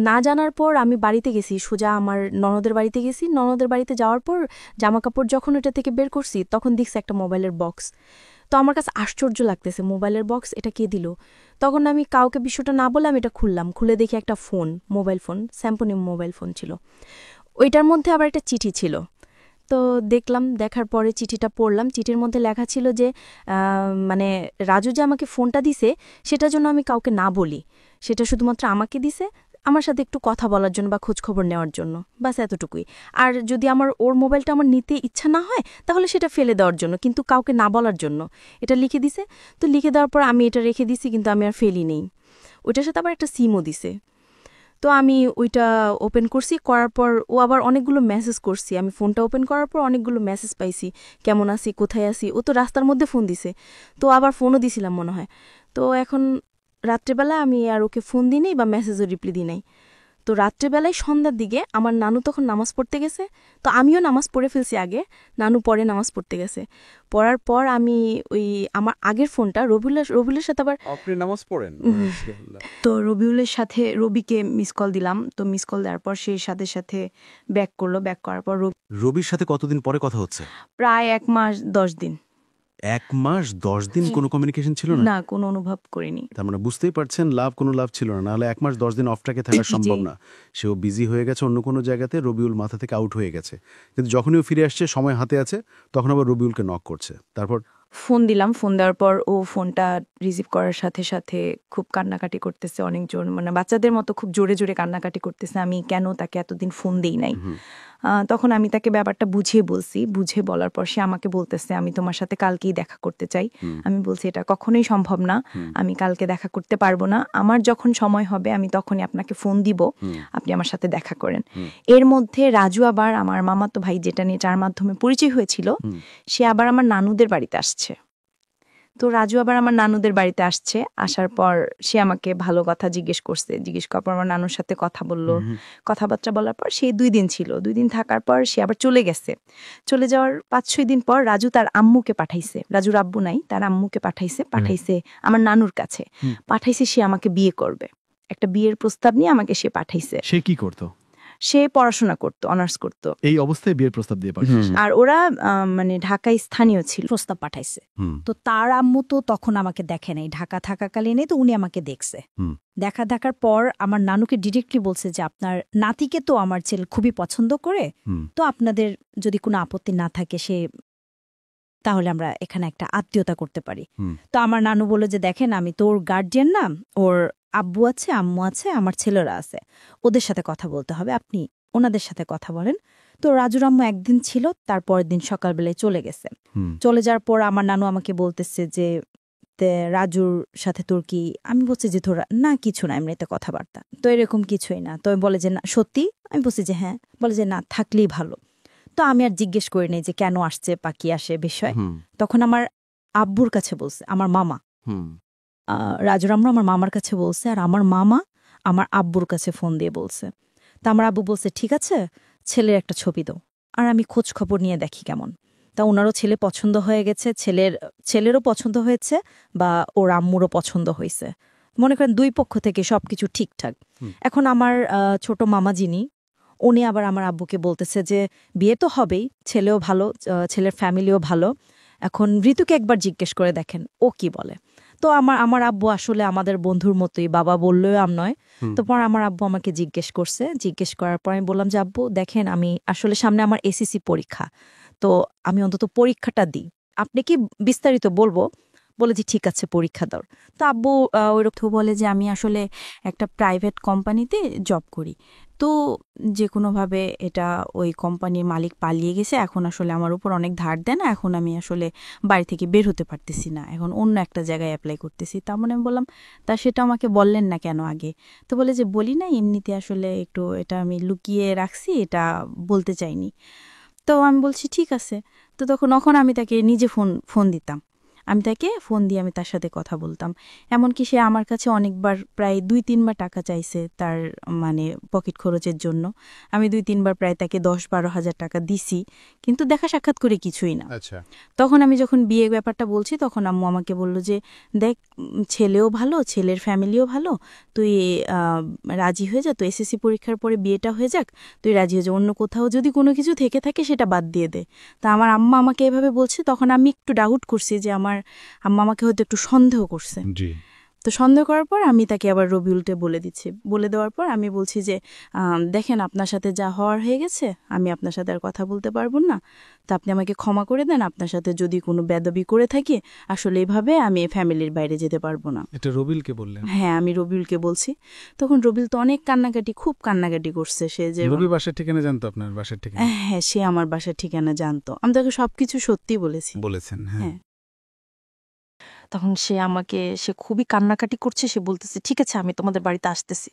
না জানার পর আমি বাড়িতে গেছি, সোজা আমার ননদের বাড়িতে গেছি। ননদের বাড়িতে যাওয়ার পর জামা কাপড় যখন ওটা থেকে বের করছি তখন দেখছি একটা মোবাইলের বক্স। তো আমার কাছে আশ্চর্য লাগতেছে, মোবাইলের বক্স, এটা কে দিল? তখন আমি কাউকে বিষয়টা না বলে আমি এটা খুললাম, খুলে দেখি একটা phone, mobile phone, Samsung mobile phone ছিল। ওইটার মধ্যে আবার একটা চিঠি ছিল। তো দেখলাম, দেখার পরে চিঠিটা পড়লাম। চিঠির মধ্যে লেখা ছিল যে মানে রাজু যে আমাকে ফোনটা দিছে সেটার জন্য আমি কাউকে না বলি, সেটা শুধুমাত্র আমাকে দিছে আমার সাথে একটু কথা বলার জন্য বা খোঁজখবর নেওয়ার জন্য, বাস এতটুকুই। আর যদি ওর মোবাইলটা আমার নিতে ইচ্ছা না হয় তাহলে সেটা ফেলে দেওয়ার জন্য, কিন্তু কাউকে না বলার জন্য এটা লিখে দিছে। তো লিখে দেওয়ার পর আমি এটা রেখে দিছি, কিন্তু আমি আর ফেলি নেই। ওইটার সাথে আবার একটা সিমও দিছে। তো আমি ওইটা ওপেন করছি, করার পর ও আবার অনেকগুলো মেসেজ করছি। আমি ফোনটা ওপেন করার পর অনেকগুলো মেসেজ পাইছি, কেমন আছি, কোথায় আছি। ও তো রাস্তার মধ্যে ফোন দিছে, তো আবার ফোনও দিছিলাম মনে হয়। তো এখন রাত্রেবেলা আমি আর ওকে ফোন দিই নাই বা মেসেজও রিপ্লাই দিই নাই। তো রাত্রেবেলায় সন্ধ্যার দিকে আমার নানু তখন নামাজ পড়তে গেছে, তো আমিও নামাজ পড়ে ফেলছি আগে, নানু পরে নামাজ পড়তে গেছে। পড়ার পর আমি ওই আমার আগের ফোনটা রবিউলের সাথে আবার আপনি নামাজ পড়েন? তো রবিউলের সাথে রবিকে মিস কল দিলাম। তো মিস কল দেওয়ার পর সে সাথে সাথে ব্যাক করলো। ব্যাক করার পর রবির সাথে কতদিন পরে কথা হচ্ছে? প্রায় 1 মাস 10 দিন। 1 মাস 10 দিন কোনো কমিউনিকেশন ছিল না? না, কোনো অনুভব করিনি। তার মানে বুঝতেই পারছেন কোনো লাভ ছিল না, নাহলে 1 মাস 10 দিন অফ ট্র্যাকে থাকা সম্ভব না। সেও বিজি হয়ে গেছে অন্য কোনো জায়গাতে, রবিউল মাথা থেকে আউট হয়ে গেছে। কিন্তু যখনই ও ফিরে আসছে, সময় হাতে আছে, তখন আবার রবিউলকে নক করছে। তারপর ফোন দিলাম। ফোন দেওয়ার পর ও ফোনটা রিসিভ করার সাথে সাথে খুব কান্নাকাটি করতেছে, অনেকজন মানে বাচ্চাদের মতো খুব জোরে জোরে কান্নাকাটি করতেছে, আমি কেন তাকে এতদিন ফোন দেই নাই। তখন আমি তাকে ব্যাপারটা বুঝিয়ে বলছি। বুঝে বলার পর সে আমাকে বলতেছে, আমি তোমার সাথে কালকেই দেখা করতে চাই। আমি বলছি এটা কখনোই সম্ভব না, আমি কালকে দেখা করতে পারবো না, আমার যখন সময় হবে আমি তখনই আপনাকে ফোন দিব, আপনি আমার সাথে দেখা করেন। এর মধ্যে রাজু আবার আমার মামাতো ভাই, যেটা নিয়ে যার মাধ্যমে পরিচয় হয়েছিল, সে আবার আমার নানুদের বাড়িতে আসছে। তো রাজু আবার আমার নানুদের বাড়িতে আসছে। আসার পর সে আমাকে ভালো কথা জিজ্ঞেস করার পর আমার নানুর সাথে কথা বলল। কথাবার্তা বলার পর সে 2 দিন ছিল। 2 দিন থাকার পর সে আবার চলে গেছে। চলে যাওয়ার 5-6 দিন পর রাজু তার আম্মুকে পাঠাইছে, রাজুর আব্বু নাই, তার আম্মুকে পাঠাইছে আমার নানুর কাছে। পাঠাইছে সে আমাকে বিয়ে করবে, একটা বিয়ের প্রস্তাব নিয়ে আমাকে সে পাঠাইছে। সে কি করতো? সে পড়াশোনা করতো, অনার্স করতো। এই অবস্থায় বিয়ের প্রস্তাব দিয়ে পাঠিয়েছে। আর ওরা মানে ঢাকায় স্থানীয় ছিল। প্রস্তাব পাঠাইছে। তো তার আম্মু তো তখন আমাকে দেখে নাই, ঢাকা থাকাকালীন তো উনি আমাকে দেখছে। দেখার পর আমার নানুকে ডিরেক্টলি বলছে যে আপনার নাতিকে তো আমার ছেলে খুবই পছন্দ করে, তো আপনাদের যদি কোনো আপত্তি না থাকে তাহলে আমরা এখানে একটা আত্মীয়তা করতে পারি। তো আমার নানু বলে যে দেখেন, আমি তো ওর গার্জিয়ান না, ওর আব্বু আছে, আম্মু আছে, আমার ছেলেরা আছে, ওদের সাথে কথা বলতে হবে, আপনি ওনাদের সাথে কথা বলেন। তো রাজুর আম্মু একদিন ছিল, তারপরের দিন সকালবেলায় চলে গেছে। চলে যাওয়ার পর আমার নানু আমাকে বলতেছে যে রাজুর সাথে তোর কি? আমি বলছি যে তোরা না, কিছু না, এমনিতে কথাবার্তা। তো এরকম কিছুই না। তো বলে যে না সত্যি? আমি বলছি যে হ্যাঁ। বলে যে না, থাকলেই ভালো। তো আমি আর জিজ্ঞেস করি নাই যে কেন আসছে বা কি আসে বিষয়। তখন আমার আব্বুর কাছে বলছে আমার মামা, রাজুর আম্মু আমার মামার কাছে বলছে, আর আমার মামা আমার আব্বুর কাছে ফোন দিয়ে বলছে। তা আমার আব্বু বলছে ঠিক আছে, ছেলের একটা ছবি দাও, আর আমি খোঁজ খবর নিয়ে দেখি কেমন। তা ওনারও ছেলে পছন্দ হয়ে গেছে, ছেলেরও পছন্দ হয়েছে বা ওর আম্মুরও পছন্দ হয়েছে। মনে করেন 2 পক্ষ থেকে সবকিছু ঠিকঠাক। এখন আমার ছোট মামা যিনি, উনি আবার আমার আব্বুকে বলতেছে যে বিয়ে তো হবেই, ছেলেও ভালো, ছেলের ফ্যামিলিও ভালো, এখন ঋতুকে একবার জিজ্ঞেস করে দেখেন ও কি বলে। তো আমার আব্বু আসলে আমাদের বন্ধুর মতোই, বাবা বললেও নয়। তো পর আমার আব্বু আমাকে জিজ্ঞেস করছে। জিজ্ঞেস করার পর আমি বললাম যে আব্বু দেখেন, আমি আসলে সামনে আমার এসএসসি পরীক্ষা, তো আমি অন্তত পরীক্ষাটা দিই, আপনি কি বিস্তারিত বলবো? বলে যে ঠিক আছে, পরীক্ষা দাও। তো আব্বু ওই রকম বলে যে আমি আসলে একটা প্রাইভেট কোম্পানিতে জব করি, তো যে কোনোভাবে এটা ওই কোম্পানির মালিক পালিয়ে গেছে, এখন আসলে আমার উপর অনেক ধার দেয় না, এখন আমি আসলে বাড়ি থেকে বের হতে পারতেছি না, এখন অন্য একটা জায়গায় অ্যাপ্লাই করতেছি। তার মানে আমি বললাম, তা সেটা আমাকে বললেন না কেন আগে? তো বলে যে বলি না, এমনিতে আসলে একটু এটা আমি লুকিয়ে রাখছি, এটা বলতে চাইনি। তো আমি বলছি ঠিক আছে। তো তখন আমি তাকে নিজে ফোন দিতাম, আমি তাকে ফোন দিয়ে আমি তার সাথে কথা বলতাম। এমনকি সে আমার কাছে অনেকবার প্রায় 2-3 বার টাকা চাইছে তার মানে পকেট খরচের জন্য। আমি 2-3 বার প্রায় তাকে 10-12 হাজার টাকা দিছি, কিন্তু দেখা সাক্ষাৎ করে কিছুই না। আচ্ছা, তখন আমি যখন বিয়ে ব্যাপারটা বলছি, তখন আম্মু আমাকে বলল যে দেখ, ছেলেও ভালো, ছেলের ফ্যামিলিও ভালো, তুই রাজি হয়ে যা, তো এসএসসি পরীক্ষার পরে বিয়েটা হয়ে যাক, তুই রাজি হয়ে যা, অন্য কোথাও যদি কোনো কিছু থেকে থাকে সেটা বাদ দিয়ে দে। তা আমার আম্মা আমাকে এভাবে বলছে, তখন আমি একটু ডাউট করছি যে আমার আম্মা আমাকে হয়তো একটু সন্দেহ করছে। জি। তো সন্দেহ করার পর আমি তাকে আবার রবিউলটে বলে দিচ্ছি। বলে দেওয়ার পর আমি বলছি যে দেখেন, আপনার সাথে যা হওয়ার হয়ে গেছে, আমি আপনার সাথে আর কথা বলতে পারবো না, তা আপনি আমাকে ক্ষমা করে দেন। আপনার সাথে যদি কোনো বেদবি করে থাকি, আসলে এভাবে আমি ফ্যামিলির বাইরে যেতে পারবো না। এটা রবিলকে বললেন? হ্যাঁ, আমি রবিউলকে বলছি। তখন রবিউল তো অনেক খুব কান্নাকাটি করছে। সে যে রবি বাসার ঠিকানা জানতো, আপনার বাসার ঠিকানা? হ্যাঁ, সে আমার বাসার ঠিকানা জানতো। আমি তাকে সবকিছু সত্যি বলেছি। বলেছেন? হ্যাঁ। তখন সে খুবই কান্নাকাটি করছে। সে বলতেছে, ঠিক আছে, আমি তোমাদের বাড়িতে আসতেছি।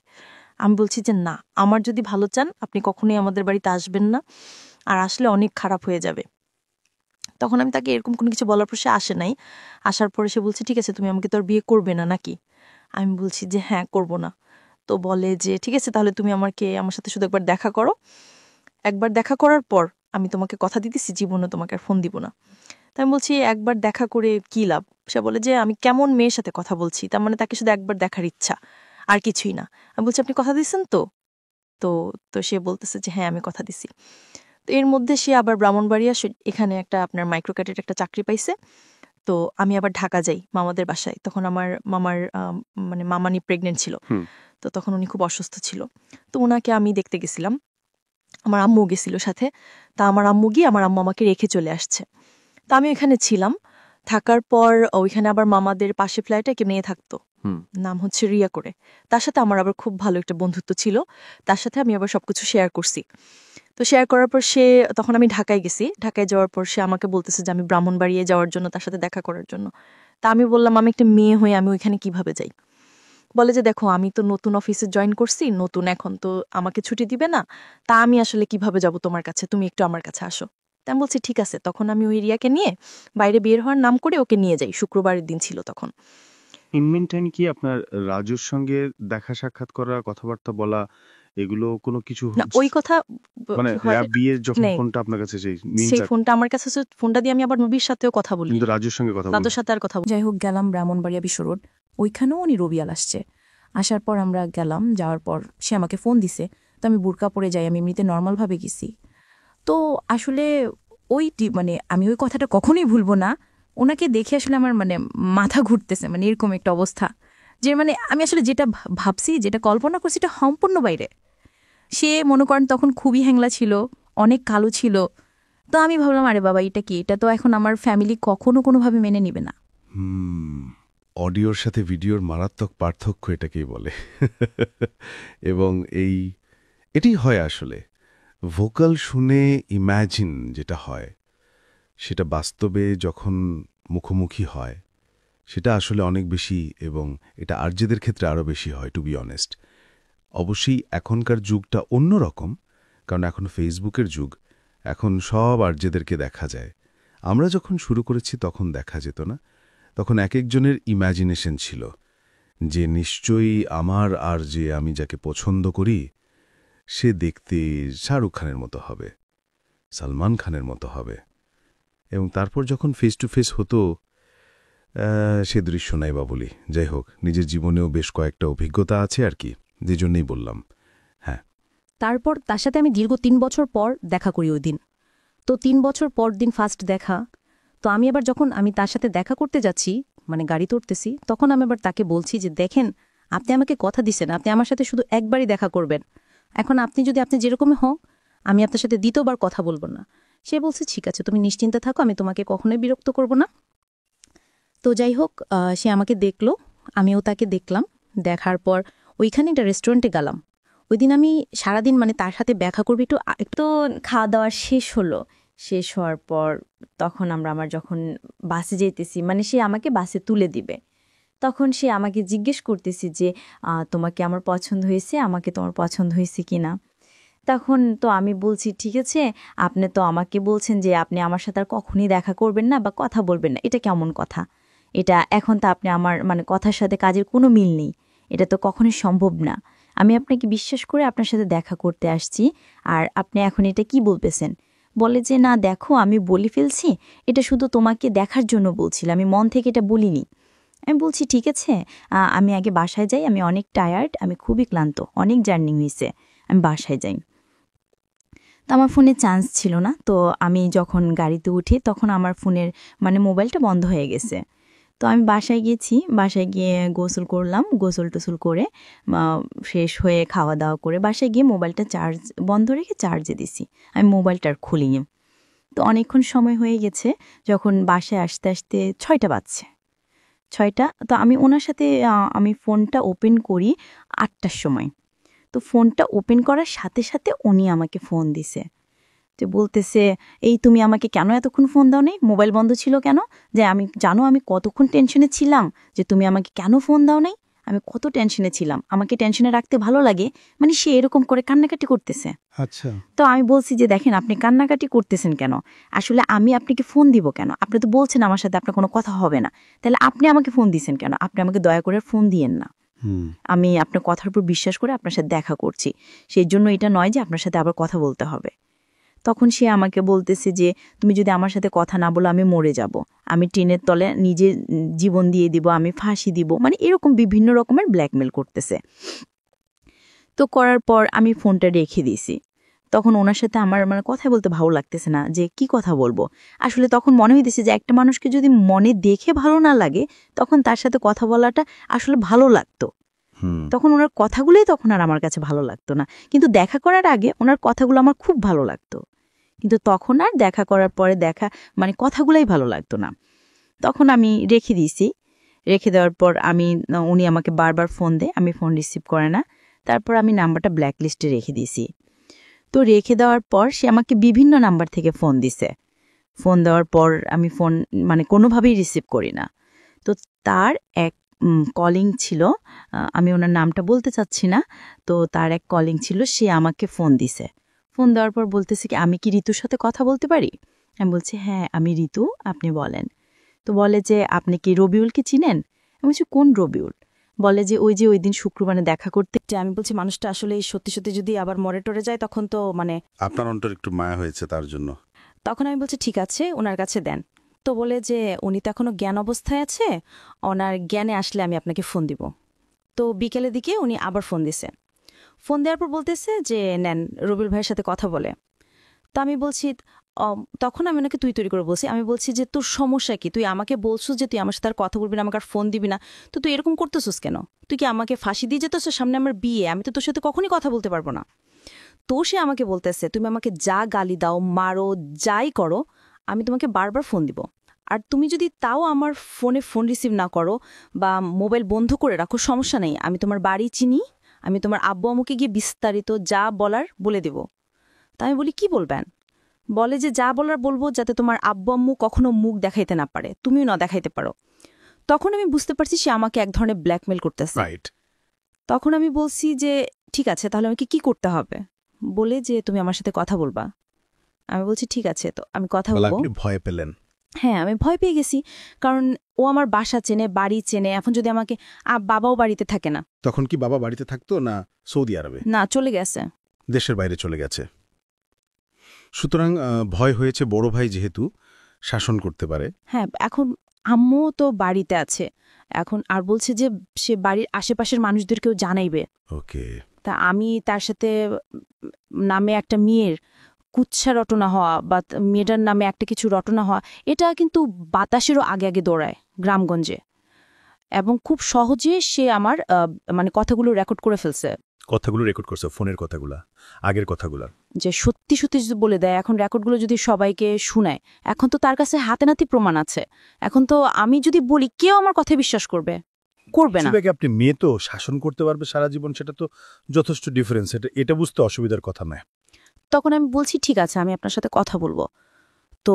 আমি বলছি যে না, আমার যদি ভালো চান আপনি কখনোই আমাদের বাড়িতে আসবেন না, আর আসলে অনেক খারাপ হয়ে যাবে। তখন আমি তাকে এরকম কোনো কিছু বলার পর সে আসে নাই। আসার পরে সে বলছে, ঠিক আছে, তুমি আমাকে তো আর বিয়ে করবে না নাকি? আমি বলছি যে হ্যাঁ, করব না। তো বলে যে ঠিক আছে, তাহলে তুমি আমার সাথে শুধু একবার দেখা করো, একবার দেখা করার পর আমি তোমাকে কথা দিতেছি জীবনে তোমাকে আর ফোন দিব না। তাই আমি বলছি, একবার দেখা করে কি লাভ? সে বলে যে আমি কেমন মেয়ের সাথে কথা বলছি, তার মানে তাকে শুধু একবার দেখার ইচ্ছা, আর কিছুই না। আমি বলছি, আপনি কথা দিচ্ছেন তো? তো তো সে বলতেছে যে হ্যাঁ, আমি কথা দিছি। তো এর মধ্যে সে আবার ব্রাহ্মণবাড়িয়া এখানে একটা আপনার মাইক্রোক্যাটের একটা চাকরি পাইছে। তো আমি আবার ঢাকা যাই মামাদের বাসায়। তখন আমার মামার মানে মামানি প্রেগনেন্ট ছিল। তো তখন উনি খুব অসুস্থ ছিল। তো ওনাকে আমি দেখতে গেছিলাম, আমার আম্মু গেছিল সাথে। তা আমার আম্মু গিয়ে আমার আম্মু আমাকে রেখে চলে আসছে। তা আমি ওইখানে ছিলাম। থাকার পর ওইখানে আবার মামাদের পাশে ফ্ল্যাটে একটা মেয়ে থাকতো, নাম হচ্ছে রিয়া করে। তার সাথে আমার আবার খুব ভালো একটা বন্ধুত্ব ছিল। তার সাথে আমি আবার সবকিছু শেয়ার করছি। তো শেয়ার করার পর তখন আমি ঢাকায় গেছি। ঢাকায় যাওয়ার পর সে আমাকে বলতেছে যে আমি ব্রাহ্মণবাড়িয়ে যাওয়ার জন্য, তার সাথে দেখা করার জন্য। তা আমি বললাম, আমি একটা মেয়ে হয়ে আমি ওইখানে কিভাবে যাই? বলে যে দেখো, আমি তো নতুন অফিসে জয়েন করছি, নতুন, এখন তো আমাকে ছুটি দিবে না, তা আমি আসলে কিভাবে যাব তোমার কাছে, তুমি একটু আমার কাছে আসো। তা আমি বলছি ঠিক আছে। তখন আমি ওই রিয়াকে নিয়ে বাইরে বের হওয়ার নাম করে ওকে নিয়ে যাই। শুক্রবারের দিন ছিল তখন। ইন মিন টাইম কি আপনার রাজুর সঙ্গে দেখা সাক্ষাৎ করা, কথাবার্তা বলা, এগুলো কোনো কিছু না, ওই কথা মানে বিয়ের যখন ফোনটা আপনার কাছে সেই ফোনটা আমার কাছে, ফোনটা দিয়ে আমি আবার নবীর সাথেও কথা বলি, কিন্তু রাজুর সঙ্গে কথা রাজুর সাথে আর কথা বলি। যাই হোক, গেলাম ব্রাহ্মণবাড়িয়া বিশ্ব রোড, ওইখানেও উনি রবিয়াল আসছে। আসার পর আমরা গেলাম, যাওয়ার পর সে আমাকে ফোন দিছে। তো আমি বুরকা পরে যাই, আমি এমনিতে নর্মালভাবে গেছি। তো আসলে মানে আমি ওই কথাটা কখনোই ভুলবো না। ওনাকে দেখে আসলে আমার মানে মাথা ঘুরতেছে, মানে এরকম একটা অবস্থা যে মানে আমি আসলে যেটা ভাবছি, যেটা কল্পনা করছি, এটা সম্পূর্ণ বাইরে। সে মনে করেন তখন খুবই হ্যাংলা ছিল, অনেক কালো ছিল। তো আমি ভাবলাম, আরে বাবা, এটা কি? এটা তো এখন আমার ফ্যামিলি কখনো কোনোভাবে মেনে নিবে না। অডিওর সাথে ভিডিওর মারাত্মক পার্থক্য এটাকেই বলে। এবং এটি হয় আসলে ভোকাল শুনে ইম্যাজিন যেটা হয়, সেটা বাস্তবে যখন মুখোমুখি হয় সেটা আসলে অনেক বেশি, এবং এটা আরজেদের ক্ষেত্রে আরও বেশি হয়, টু বি অনেস্ট। অবশ্যই এখনকার যুগটা অন্যরকম, কারণ এখন ফেসবুকের যুগ, এখন সব আরজেদেরকে দেখা যায়। আমরা যখন শুরু করেছি তখন দেখা যেত না। তখন এক একজনের ইম্যাজিনেশন ছিল যে নিশ্চয়ই আমার আর যে আমি যাকে পছন্দ করি সে দেখতে শাহরুখ খানের মতো হবে, সালমান খানের মতো হবে। এবং তারপর যখন ফেস টু ফেস হতো, সে দৃশ্য নাই বা বলি। যাই হোক, নিজের জীবনেও বেশ কয়েকটা অভিজ্ঞতা আছে আর কি, যে জন্যই বললাম। হ্যাঁ, তারপর তার সাথে আমি দীর্ঘ 3 বছর পর দেখা করি ওই দিন। তো 3 বছর পর দিন ফার্স্ট দেখা। তো আমি আবার যখন আমি তার সাথে দেখা করতে যাচ্ছি, মানে গাড়ি তুলতেছি, তখন আমি আবার তাকে বলছি যে দেখেন, আপনি আমাকে কথা দিছেন আপনি আমার সাথে শুধু একবারই দেখা করবেন। এখন আপনি যেরকমই হোক, আমি আপনার সাথে দ্বিতীয়বার কথা বলবো না। সে বলছে ঠিক আছে, তুমি নিশ্চিন্তে থাকো, আমি তোমাকে কখনোই বিরক্ত করব না। তো যাই হোক, সে আমাকে দেখলো, আমিও তাকে দেখলাম। দেখার পর ওইখানে একটা রেস্টুরেন্টে গেলাম। ওই দিন আমি সারাদিন মানে তার সাথে দেখা করবি একটু খাওয়া দাওয়া শেষ হলো। শেষ হওয়ার পর তখন আমার যখন বাসে যেতেছি, মানে সে আমাকে বাসে তুলে দিবে, তখন সে আমাকে জিজ্ঞেস করতেছি যে তোমাকে আমার পছন্দ হয়েছে, আমাকে তোমার পছন্দ হয়েছে কি না। তখন তো আমি বলছি ঠিক আছে, আপনি তো আমাকে বলছেন যে আপনি আমার সাথে আর কখনই দেখা করবেন না বা কথা বলবেন না, এটা কেমন কথা? এটা এখন তো আপনি আমার মানে কথার সাথে কাজের কোনো মিল নেই, এটা তো কখনোই সম্ভব না। আমি আপনাকে বিশ্বাস করে আপনার সাথে দেখা করতে আসছি, আর আপনি এখন এটা কি বলতেছেন? বলে যে না দেখো, আমি বলে ফেলছি, এটা শুধু তোমাকে দেখার জন্য বলছিলাম, আমি মন থেকে এটা বলিনি। আমি বলছি ঠিক আছে, আমি আগে বাসায় যাই, আমি অনেক টায়ার্ড, আমি খুবই ক্লান্ত, অনেক জার্নি হয়েছে, আমি বাসায় যাই। তো আমার ফোনে চার্জ ছিল না, তো আমি যখন গাড়িতে উঠি তখন আমার ফোনের মানে মোবাইলটা বন্ধ হয়ে গেছে। তো আমি বাসায় গেছি, বাসায় গিয়ে গোসল করলাম, গোসল টোসল করে ফ্রেশ হয়ে খাওয়া দাওয়া করে বাসায় গিয়ে মোবাইলটা চার্জ বন্ধ রেখে চার্জে দিছি। আমি মোবাইলটা আর খুলিনি। তো অনেকক্ষণ সময় হয়ে গেছে, যখন বাসায় আসতে আসতে 6টা বাজছে, 6টা। তো আমি ওনার সাথে আমি ফোনটা ওপেন করি 8টার সময়। তো ফোনটা ওপেন করার সাথে সাথে উনি আমাকে ফোন দিছে, যে বলতেছে এই তুমি আমাকে কেন এতক্ষণ ফোন দাও নাই, মোবাইল বন্ধ ছিল কেন? যে আমি জানো আমি কতক্ষণ টেনশনে ছিলাম, যে তুমি আমাকে কেন ফোন দাও নাই, আমি কত টেনশনে ছিলাম, আমাকে টেনশনে রাখতে ভালো লাগে। মানে সে এরকম করে কান্নাকাটি করতেছে। আচ্ছা, তো আমি বলছি যে দেখেন আপনি কান্নাকাটি করতেছেন কেন, আসলে আমি আপনাকে ফোন দিব কেন? আপনি তো বলছেন আমার সাথে আপনার কোনো কথা হবে না, তাহলে আপনি আমাকে ফোন দিয়েছেন কেন? আপনি আমাকে দয়া করে ফোন দিয়েন না, আমি আপনার কথার উপর বিশ্বাস করে আপনার সাথে দেখা করছি, সেই জন্য এটা নয় যে আপনার সাথে আবার কথা বলতে হবে। তখন সে আমাকে বলতেছে যে তুমি যদি আমার সাথে কথা না বলো আমি মরে যাব, আমি ট্রেনের তলে নিজে জীবন দিয়ে দিব, আমি ফাঁসি দিব, মানে এরকম বিভিন্ন রকমের ব্ল্যাকমেল করতেছে। তো করার পর আমি ফোনটা রেখে দিয়েছি। তখন ওনার সাথে আমার মানে কথা বলতে ভালো লাগতেছে না, যে কি কথা বলবো। আসলে তখন মনে হইতেছে যে একটা মানুষকে যদি মনে দেখে ভালো না লাগে, তখন তার সাথে কথা বলাটা আসলে ভালো লাগতো। তখন ওনার কথাগুলোই তখন আর আমার কাছে ভালো লাগতো না, কিন্তু দেখা করার আগে ওনার কথাগুলো আমার খুব ভালো লাগতো, কিন্তু তখন আর দেখা করার পরে দেখা মানে কথাগুলোই ভালো লাগতো না। তখন আমি রেখে দিয়েছি। রেখে দেওয়ার পর উনি আমাকে বারবার ফোন দেয়, আমি ফোন রিসিভ করে না। তারপর আমি নাম্বারটা ব্ল্যাক লিস্টে রেখে দিয়েছি। তো রেখে দেওয়ার পর সে আমাকে বিভিন্ন নাম্বার থেকে ফোন দিছে। ফোন দেওয়ার পর আমি ফোন মানে কোনোভাবেই রিসিভ করি না। তো তার এক কলিং ছিল, আমি ওনার নামটা বলতে চাচ্ছি না, তো তার এক কলিং ছিল, সে আমাকে ফোন দিছে। ফোন দেওয়ার পর বলতেছে কি আমি কি ঋতুর সাথে কথা বলতে পারি? আমি বলছি হ্যাঁ আমি ঋতু, আপনি বলেন। তো বলে যে আপনি কি রবিউলকে চিনেন? আমি বলছি কোন রবিউল? বলে যে ওই দিন শুক্রবারে দেখা করতে। আমি বলছি মানুষটা আসলে সত্যি সত্যি যদি আবার মরে টরে যায় তখন তো মানে আপনার অন্তর একটু মায়া হয়েছে তার জন্য। তখন আমি বলছি ঠিক আছে ওনার কাছে দেন। তো বলে যে উনি তো এখনো জ্ঞান অবস্থায় আছে, ওনার জ্ঞানে আসলে আমি আপনাকে ফোন দিব। তো বিকেলের দিকে উনি আবার ফোন দিছে। ফোন দেওয়ার পর বলতেছে যে নেন রবিউল ভাইয়ের সাথে কথা বলে। তো আমি বলছি তখন আমি ওনাকে তুই তৈরি করে বলছি, আমি বলছি যে তোর সমস্যা কি? তুই আমাকে বলছিস যে তুই আমার সাথে আর কথা বলবি না, আমাকে আর ফোন দিবি না, তো তুই এরকম করতেছিস কেন? তুই কি আমাকে ফাঁসি দিয়ে যেতেছ? সামনে আমার বিয়ে, আমি তো তোর সাথে কখনই কথা বলতে পারবো না। তো সে আমাকে বলতেছে তুমি আমাকে যা গালি দাও, মারো, যাই করো, আমি তোমাকে বারবার ফোন দিব। আর তুমি যদি তাও আমার ফোনে ফোন রিসিভ না করো বা মোবাইল বন্ধ করে রাখো, সমস্যা নেই, আমি তোমার বাড়ি চিনি, আমি তোমার আব্বু আম্মুকে গিয়ে বিস্তারিত যা বলার বলে দেব। তা আমি বলি কি বলবেন? বলে যে যা বলার বলবো, যাতে তোমার আব্বু আম্মু কখনো মুখ দেখাইতে না পারে, তুমিও না দেখাইতে পারো। তখন আমি বুঝতে পারছি সে আমাকে এক ধরনের ব্ল্যাকমেল করতেছে। তখন আমি বলছি যে ঠিক আছে তাহলে আমাকে কি করতে হবে? বলে যে তুমি আমার সাথে কথা বলবা। আমি বলছি ঠিক আছে, তো আমি কথা বলবো। ভয় পেলেন? হ্যাঁ আমি ভয় পেয়ে গেছি, কারণ ও আমার বাসা চেনে, বাড়ি চেনে। এখন যদি আমাকে বাবাও বাড়িতে থাকে না। তখন কি বাবা বাড়িতে থাকতো না সৌদি আরবে? না, চলে গেছে, দেশের বাইরে চলে গেছে। সুতরাং ভয় হয়েছে, বড় ভাই যেহেতু শাসন করতে পারে। হ্যাঁ এখন আম্মু তো বাড়িতে আছে এখন, আর বলছে যে সে বাড়ির আশেপাশের মানুষদেরকেও জানাইবে। ওকে। তা আমি তার সাথে নামে একটা মেয়ের কুচ্ছা রটনা হওয়া বা মেয়েটার নামে একটা কিছু রটনা হওয়া, এটা কিন্তু বাতাসেরও আগে আগে দৌড়ায় গ্রামগঞ্জে, এবং খুব সহজে সে আমার মানে কথাগুলো রেকর্ড করে ফেলছে। কথাগুলো রেকর্ড করছে, ফোনের কথাগুলা, আগের কথাগুলা, যে সত্যি সত্যি যদি বলে দেয়। এখন রেকর্ডগুলো যদি সবাইকে শুনায়, এখন তো তার কাছে হাতে নাতে প্রমাণ আছে। এখন তো আমি যদি বলি কেউ আমার কথায় বিশ্বাস করবে। করবে না। সিবাকে আপনি মেয়ে তো শাসন করতে পারবে সারা জীবন, সেটা তো যথেষ্ট ডিফারেন্স। এটা বুঝতে অসুবিধার কথা নয়। তখন আমি বলছি ঠিক আছে আমি আপনার সাথে কথা বলবো। তো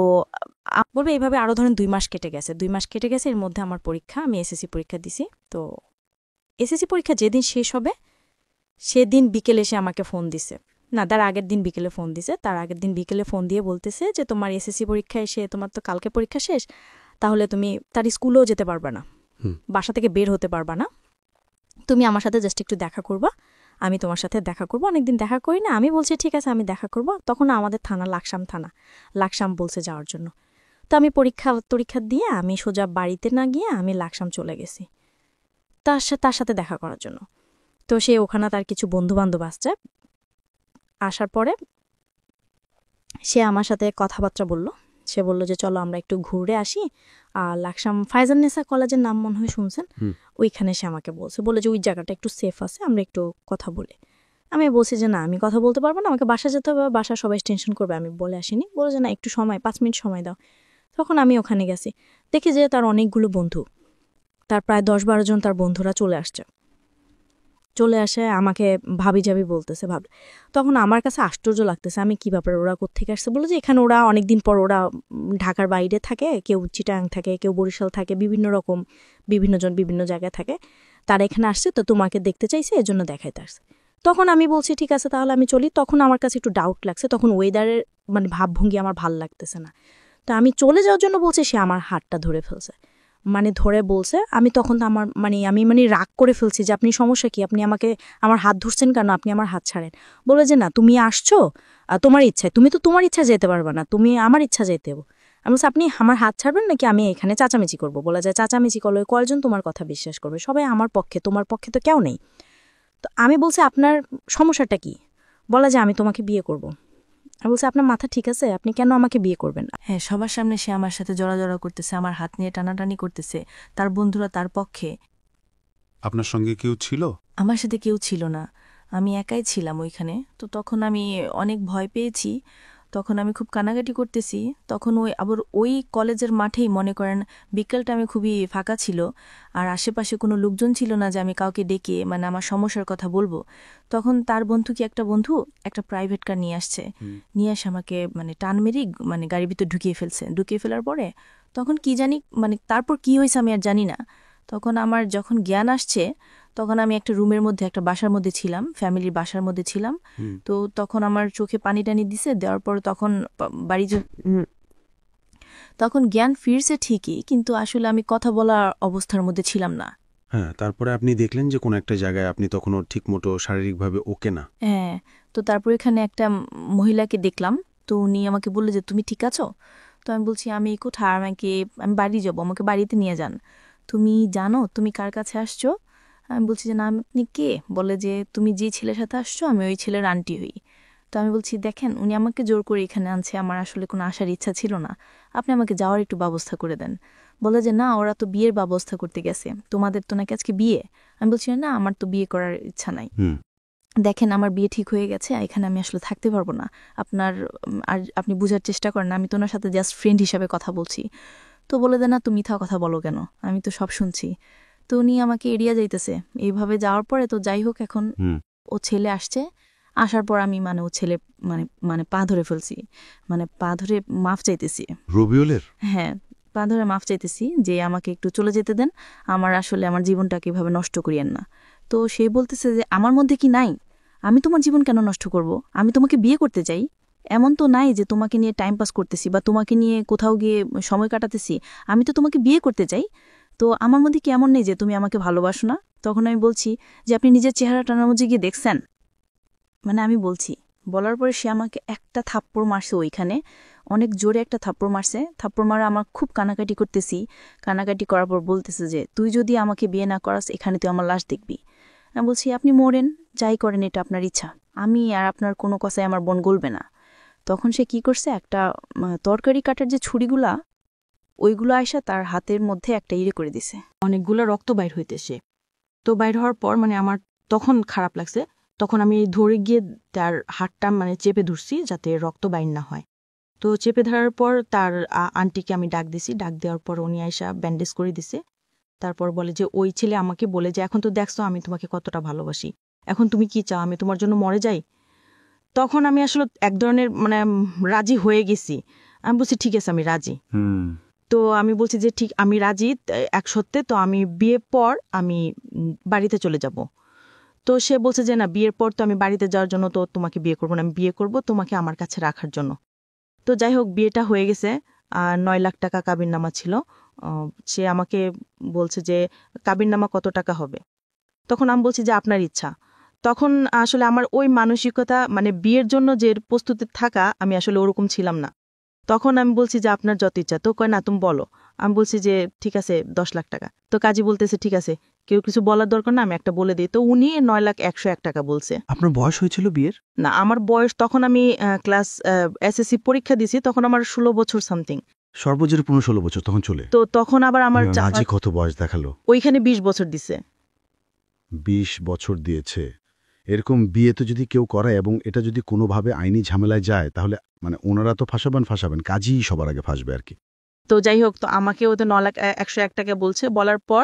বলবে এইভাবে আরও ধরেন 2 মাস কেটে গেছে। 2 মাস কেটে গেছে, এর মধ্যে আমার পরীক্ষা, আমি এসএসসি পরীক্ষা দিছি। তো এসএসসি পরীক্ষা যেদিন শেষ হবে সেদিন বিকেলে সে আমাকে ফোন দিছে, না তার আগের দিন বিকেলে ফোন দিছে। তার আগের দিন বিকেলে ফোন দিয়ে বলতেছে যে তোমার এসএসসি পরীক্ষা এসে তোমার তো কালকে পরীক্ষা শেষ, তাহলে তুমি তার স্কুলেও যেতে পারবা না, বাসা থেকে বের হতে পারবা না, তুমি আমার সাথে জাস্ট একটু দেখা করবা, আমি তোমার সাথে দেখা করবো, অনেকদিন দেখা করি না। আমি বলছি ঠিক আছে আমি দেখা করবো। তখন আমাদের থানা লাকসাম বলছে যাওয়ার জন্য। তো আমি পরীক্ষা দিয়ে আমি সোজা বাড়িতে না গিয়ে আমি লাকসাম চলে গেছি তার সাথে দেখা করার জন্য। তো সে ওখানে তার কিছু বন্ধুবান্ধব আসছে, আসার পরে সে আমার সাথে কথাবার্তা বলল। সে বলল যে চলো আমরা একটু ঘুরে আসি, লাকসাম ফায়জান্নেসা কলেজের নাম মনে হয় শুনছেন, ওইখানে সে আমাকে বলে যে ওই জায়গাটা একটু সেফ আছে, আমরা একটু কথা বলি। আমি বলছি যে না আমি কথা বলতে পারবো না, আমাকে বাসা যেতে হবে, বাসা সবাই টেনশন করবে, আমি বলে আসিনি। বলে যে না একটু সময় 5 মিনিট সময় দাও। তখন আমি ওখানে গেছি, দেখি যে তার অনেকগুলো বন্ধু, তার প্রায় 10-12 জন তার বন্ধুরা চলে আসে, আমাকে ভাবি বলতেছে ভাবি। তখন আমার কাছে আশ্চর্য লাগতেছে, আমি কি ব্যাপার ওরা কোত্থেকে আসছে। বলে যে এখানে ওরা অনেকদিন পর ওরা ঢাকার বাইরে থাকে, কেউ চিটাং থাকে, কেউ বরিশাল থাকে, বিভিন্ন জন বিভিন্ন জায়গায় থাকে, তারা এখানে আসছে, তো তোমাকে দেখতে চাইছে, এজন্য দেখাইতে আসছে। তখন আমি বলছি ঠিক আছে তাহলে আমি চলি। তখন আমার কাছে একটু ডাউট লাগছে, তখন ওয়েদারের মানে ভাবভঙ্গি আমার ভাল লাগতেছে না। তো আমি চলে যাওয়ার জন্য বলছি, সে আমার হাতটা ধরে ফেলছে, ধরে বলছে। আমি তখন আমি রাগ করে ফেলছি যে আপনি সমস্যা কি, আপনি আমার হাত ধরছেন কেন, আপনি আমার হাত ছাড়েন। বলে যে না তুমি আসছো তোমার ইচ্ছায়, তুমি তো তোমার ইচ্ছা যেতে পারবে না, তুমি আমার ইচ্ছা যেতে হবে। আমি বলছি আপনি আমার হাত ছাড়বেন নাকি আমি এখানে চাচামেচি করবো। বলা যায় চাচামেচি করলে কয়জন তোমার কথা বিশ্বাস করবে, সবাই আমার পক্ষে, তোমার পক্ষে তো কেউ নেই। তো আমি বলছি আপনার সমস্যাটা কি। বলা যায় আমি তোমাকে বিয়ে করব। আমি বলছি আপনার মাথা ঠিক আছে, আপনি কেন আমাকে বিয়ে করবেন। হ্যাঁ, সবার সামনে সে আমার সাথে জড়াজড়া করতেছে, আমার হাত নিয়ে টানাটানি করতেছে, তার বন্ধুরা তার পক্ষে। আপনার সঙ্গে কেউ ছিল? আমার সাথে কেউ ছিল না, আমি একাই ছিলাম ওইখানে। তো তখন আমি অনেক ভয় পেয়েছি, তখন আমি খুব কানাকাটি করতেছি। তখন ওই কলেজের মাঠেই মনে করেন বিকেলটা আমি খুবই ফাঁকা ছিল, আর আশেপাশে কোনো লোকজন ছিল না যে আমি কাউকে ডেকে আমার সমস্যার কথা বলবো। তখন তার একটা বন্ধু একটা প্রাইভেট কার নিয়ে আসছে, নিয়ে এসে আমাকে টান মেরি গাড়ির ভিতর ঢুকিয়ে ফেলার পরে তখন কি জানি তারপর কি হয়েছে আমি আর জানি না। তখন আমার যখন জ্ঞান আসছে তখন আমি একটা রুমের মধ্যে একটা বাসার মধ্যে ছিলাম, ফ্যামিলির বাসার মধ্যে ছিলাম। তো তখন আমার চোখে পানি টানি দিছে, দেওয়ার পর তখন তখন জ্ঞান ফিরছে ঠিকই, কিন্তু আসলে আমি কথা বলার অবস্থার মধ্যে ছিলাম না। হ্যাঁ, তারপরে আপনি দেখলেন যে কোনো একটা জায়গায় আপনি তখনও ঠিকমতো শারীরিকভাবে ওকে না। হ্যাঁ, তো তারপর এখানে একটা মহিলাকে দেখলাম, তো উনি আমাকে বললো যে তুমি ঠিক আছো। তো আমি বলছি আমি কোথায়, আমি বাড়ি যাবো, আমাকে বাড়িতে নিয়ে যান। তুমি জানো তুমি কার কাছে আসছো? আমি বলছি যে না আপনি কে? বলে যে তুমি যে ছেলের সাথে আসছো আমি ওই ছেলের আন্টি হই। তো আমি বলছি দেখেন উনি আমাকে জোর করে এখানে আনছে, আমার আসলে কোনো আসার ইচ্ছা ছিল না, আপনি আমাকে যাওয়ার একটু ব্যবস্থা করে দেন। বলে যে না ওরা তো বিয়ের ব্যবস্থা করতে গেছে, তোমাদের তো নাকি আজকে বিয়ে। আমি বলছি না আমার তো বিয়ে করার ইচ্ছা নাই, দেখেন আমার বিয়ে ঠিক হয়ে গেছে, এখানে আমি আসলে থাকতে পারবো না, আর আপনি বুঝার চেষ্টা করেন, আমি তো ওনার সাথে জাস্ট ফ্রেন্ড হিসাবে কথা বলছি। তো বলে দেন না তুমি মিথ্যা কথা বলো কেন, আমি তো সব শুনছি। তো উনি আমাকে এড়িয়ে যাইতেছে। এইভাবে যাওয়ার পরে তো যাই হোক, এখন ও ছেলে আসছে, আসার পর আমি ও ছেলে পা ধরে ফেলছি, পা ধরে মাফ চাইতেছি। রবিউলের? হ্যাঁ, পা ধরে মাফ চাইতেছি যে আমাকে একটু চলে যেতে দেন, আমার জীবনটাকে এভাবে নষ্ট করিয়েন না। তো সে বলতেছে যে আমার মধ্যে কি নাই, আমি তোমার জীবন কেন নষ্ট করব, আমি তোমাকে বিয়ে করতে চাই, এমন তো নাই যে তোমাকে নিয়ে টাইম পাস করতেছি বা তোমাকে নিয়ে কোথাও গিয়ে সময় কাটাতেছি, আমি তো তোমাকে বিয়ে করতে চাই। তো আমার মধ্যে কি এমন নেই যে তুমি আমাকে ভালোবাসো না? তখন আমি বলছি যে আপনি নিজের চেহারাটার মধ্যে গিয়ে দেখছেন, আমি বলছি। বলার পরে সে আমাকে একটা থাপ্পড় মারছে, ওইখানে অনেক জোরে একটা থাপ্পড় মারছে। থাপ্পড় মারা আমার খুব কানাকাটি করতেছি, কানাকাটি করার পর বলতেছে যে তুই যদি আমাকে বিয়ে না করাস এখানে তুই আমার লাশ দেখবি। আমি বলছি আপনি মরেন, যাই করেন এটা আপনার ইচ্ছা, আমি আর আপনার কোনো কথায় আমার বোন গলবে না। তখন সে কি করছে, একটা তরকারি কাটার যে ছুরিগুলা ওইগুলো আয়সা তার হাতের মধ্যে একটা ইরে করে দিছে, অনেকগুলো রক্ত বাইর হইতেছে। তো বাইর হওয়ার পর আমার তখন খারাপ লাগছে, তখন আমি ধরে গিয়ে তার হাতটা চেপে ধরছি যাতে রক্ত বাইর না হয়। তো চেপে ধরার পর তার আন্টিকে আমি ডাক দিছি, ডাক দেওয়ার পর উনি আইসা ব্যান্ডেজ করে দিছে। তারপর বলে যে ওই ছেলে আমাকে বলে যে এখন তো দেখছো আমি তোমাকে কতটা ভালোবাসি, এখন তুমি কি চাও আমি তোমার জন্য মরে যাই? তখন আমি আসলে এক ধরনের মানে রাজি হয়ে গেছি। আমি বলছি ঠিক আছে আমি রাজি। তো আমি বলছি যে ঠিক আমি রাজি এক সত্যি, তো আমি বিয়ের পর আমি বাড়িতে চলে যাব। তো সে বলছে যে না, বিয়ের পর তো আমি বাড়িতে যাওয়ার জন্য তো তোমাকে বিয়ে করবো না, আমি বিয়ে করব তোমাকে আমার কাছে রাখার জন্য। তো যাই হোক বিয়েটা হয়ে গেছে, 9 লাখ টাকা কাবিননামা ছিল। সে আমাকে বলছে যে কাবিননামা কত টাকা হবে? তখন আমি বলছি যে আপনার ইচ্ছা। তখন আসলে আমার ওই মানসিকতা মানে বিয়ের জন্য যে প্রস্তুতি থাকা আমি আসলে ওরকম ছিলাম না। তখন আমি বলছি যে আপনার যত ইচ্ছা। তো কয় না তুমি বলো। আমি বলছি যে ঠিক আছে 10 লাখ টাকা। তো কাজী বলতেছে ঠিক আছে, কেউ কিছু বলার দরকার না, আমি একটা বলে দিই। তো উনি 9,101,000 টাকা বলছে। আপনার বয়স হয়েছিল বিয়ের? না, আমার বয়স তখন আমি ক্লাস এসএসসি পরীক্ষা দিছি, তখন আমার 16 বছর সামথিং। সর্বজোরে 15-16 বছর তখন চলে। তো তখন আবার আমার নাজি কত বয়স দেখালো? ওইখানে 20 বছর দিছে। 20 বছর দিয়েছে। এরকম বিয়ে তো যদি কেউ করে এবং এটা যদি কোনোভাবে আইনি ঝামেলায় যায় তাহলে মানে ওনারা তো ফাঁসাবেন, কাজই সবার আগে ফাঁসবে আর কি। তো যাই হোক, তো আমাকে ওতে 9,101,000 টাকা বলছে। বলার পর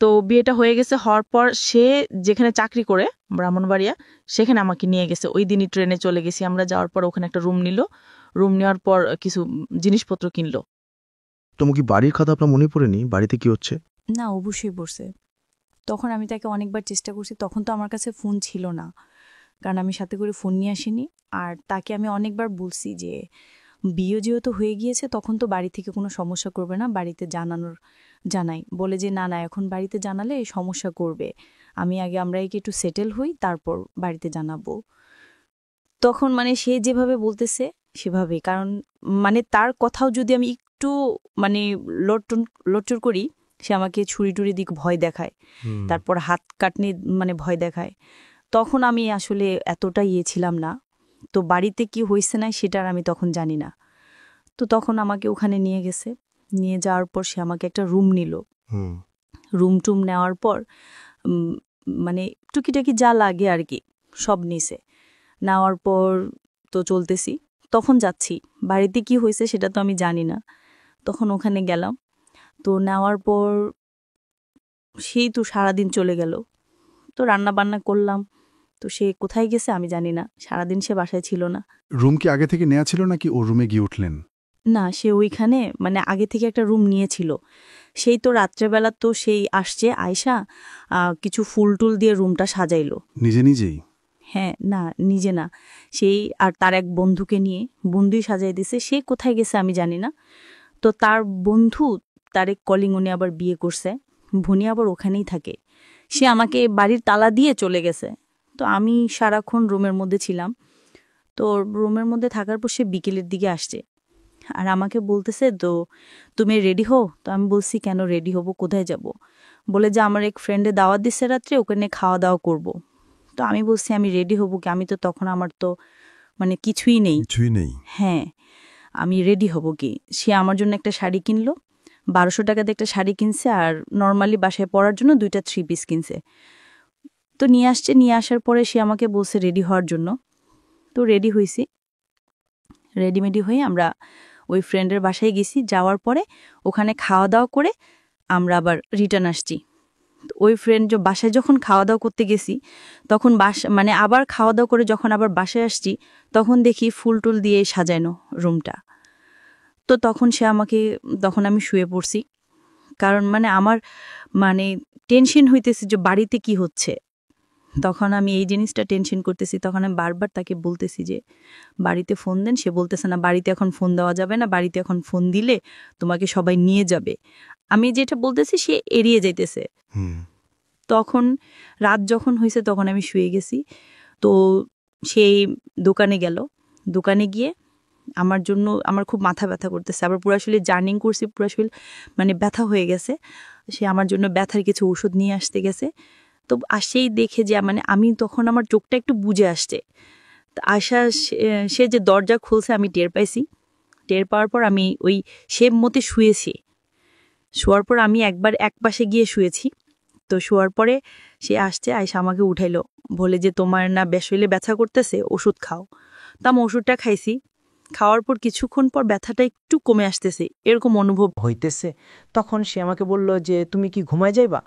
তো বিয়েটা হয়ে গেছে। হওয়ার পর সে যেখানে চাকরি করে ব্রাহ্মণবাড়িয়া, সেখানে আমাকে নিয়ে গেছে। ওই দিনই ট্রেনে চলে গেছি আমরা। যাওয়ার পর ওখানে একটা রুম নিল। রুম নেওয়ার পর কিছু জিনিসপত্র কিনলো। তোমার কি বাড়ির কথা আপনার মনে পড়েনি? বাড়িতে কি হচ্ছে? না, অবশ্যই পড়ছে। তখন আমি তাকে অনেকবার চেষ্টা করছি। তখন তো আমার কাছে ফোন ছিল না, কারণ আমি সাথে করে ফোন নিয়ে আসিনি। আর তাকে আমি অনেকবার বলছি যে বিয়ে যেহেতু হয়ে গিয়েছে তখন তো বাড়ি থেকে কোনো সমস্যা করবে না, বাড়িতে জানাই। বলে যে না না, এখন বাড়িতে জানালে সমস্যা করবে, আমি আগে আমরা একটু সেটেল হই তারপর বাড়িতে জানাবো। তখন মানে সে যেভাবে বলতেছে সেভাবেই, কারণ মানে তার কথাও যদি আমি একটু মানে লটচর করি, সে আমাকে ছুরি টুরি দিক ভয় দেখায়, তারপর হাত কাটনি মানে ভয় দেখায়। তখন আমি আসলে এতটা ছিলাম না। তো বাড়িতে কি হয়েছে না সেটার আমি তখন জানি না। তো তখন আমাকে ওখানে নিয়ে গেছে। নিয়ে যাওয়ার পর সে আমাকে একটা রুম নিল। রুম টুম নেওয়ার পর মানে টুকিটাকি যা লাগে আর কি সব নিছে। নেওয়ার পর তো চলতেছি, তখন যাচ্ছি। বাড়িতে কি হয়েছে সেটা তো আমি জানি না। তখন ওখানে গেলাম। তো নেওয়ার পর সেই তো সারাদিন চলে গেল। তো রান্না বান্না করলাম। তো সে কোথায় গেছে আমি জানি না, সারাদিন সে বাসায় ছিল না। রুম কি আগে থেকে নেওয়া ছিল নাকি ও রুমে গিয়ে উঠলেন? না, সে ওইখানে মানে আগে থেকে একটা রুম নিয়েছিল। সেই তো রাত্রেবেলা তো সেই আসছে আয়শা, কিছু ফুল টুল দিয়ে রুমটা সাজাইলো নিজেই। হ্যাঁ, না নিজে না, সেই আর তার এক বন্ধুকে নিয়ে, বন্ধুই সাজাই দিছে। সে কোথায় গেছে আমি জানি না। তো তার বন্ধু, তার এক কলিং, উনি আবার বিয়ে করছে, ভনি আবার ওখানেই থাকে। সে আমাকে বাড়ির তালা দিয়ে চলে গেছে। তো আমি সারাক্ষণ রুমের মধ্যে ছিলাম। তো রুমের মধ্যে থাকার পর সে বিকেলের দিকে আসছে আর আমাকে বলতেছে তো তুমি রেডি হও। তো আমি বলছি কেন রেডি হব, কোথায় যাব? বলে যে আমার এক ফ্রেন্ডে দাওয়াত দিচ্ছে রাত্রে, ওখানে খাওয়া দাওয়া করব। তো আমি বলছি আমি রেডি হব কি, আমি তো তখন আমার তো মানে কিছুই নেই। হ্যাঁ, আমি রেডি হব কি? সে আমার জন্য একটা শাড়ি কিনলো, 1200 টাকাতে একটা শাড়ি কিনছে, আর নর্মালি বাসায় পরার জন্য 2টা 3 পিস কিনছে। তো নিয়ে আসছে। নিয়ে আসার পরে সে আমাকে বলছে রেডি হওয়ার জন্য। তো রেডি হয়েছি। রেডিমেডি হয়ে আমরা ওই ফ্রেন্ডের বাসায় গেছি। যাওয়ার পরে ওখানে খাওয়া দাওয়া করে আমরা আবার রিটার্ন আসছি। ওই ফ্রেন্ড বাসায় যখন খাওয়া দাওয়া করতে গেছি, তখন মানে আবার খাওয়া দাওয়া করে যখন আবার বাসায় আসছি, তখন দেখি ফুল টুল দিয়ে সাজানো রুমটা। তো তখন তখন আমি শুয়ে পড়ছি, কারণ মানে আমার মানে টেনশন হইতেছে যে বাড়িতে কি হচ্ছে। তখন আমি এই জিনিসটা টেনশন করতেছি। তখন আমি বারবার তাকে বলতেছি যে বাড়িতে ফোন দেন। সে বলতেছে না, বাড়িতে এখন ফোন দেওয়া যাবে না, বাড়িতে এখন ফোন দিলে তোমাকে সবাই নিয়ে যাবে। আমি যেটা বলতেছি সে এড়িয়ে যাইতেছে। তখন রাত যখন হয়েছে তখন আমি শুয়ে গেছি। তো সেই দোকানে গেল। দোকানে গিয়ে আমার খুব মাথা ব্যথা করতেছে, আবার পুরো শরীরে জার্নিং করছি, পুরো শরীর মানে ব্যথা হয়ে গেছে। সে আমার জন্য ব্যথার কিছু ওষুধ নিয়ে আসতে গেছে। তো আসেই দেখে যে মানে আমি তখন আমার চোখটা একটু বুঝে আসছে। তো সে যে দরজা খুলছে আমি টের পাইছি। টের পাওয়ার পর আমি ওই সেম মতে শুয়েছি। শোয়ার পর আমি একবার এক পাশে গিয়ে শুয়েছি। তো শোয়ার পরে সে আসছে, আয়সা আমাকে উঠাইলো, বলে যে তোমার না বেশ হইলে ব্যথা করতেছে, ওষুধ খাও। তো আমি ওষুধটা খাইছি। খাওয়ার পর কিছুক্ষণ পর ব্যথাটা একটু কমে আসতেছে এরকম অনুভব হইতেছে। তখন সে আমাকে বলল যে তুমি কি ঘুমায় যাইবা?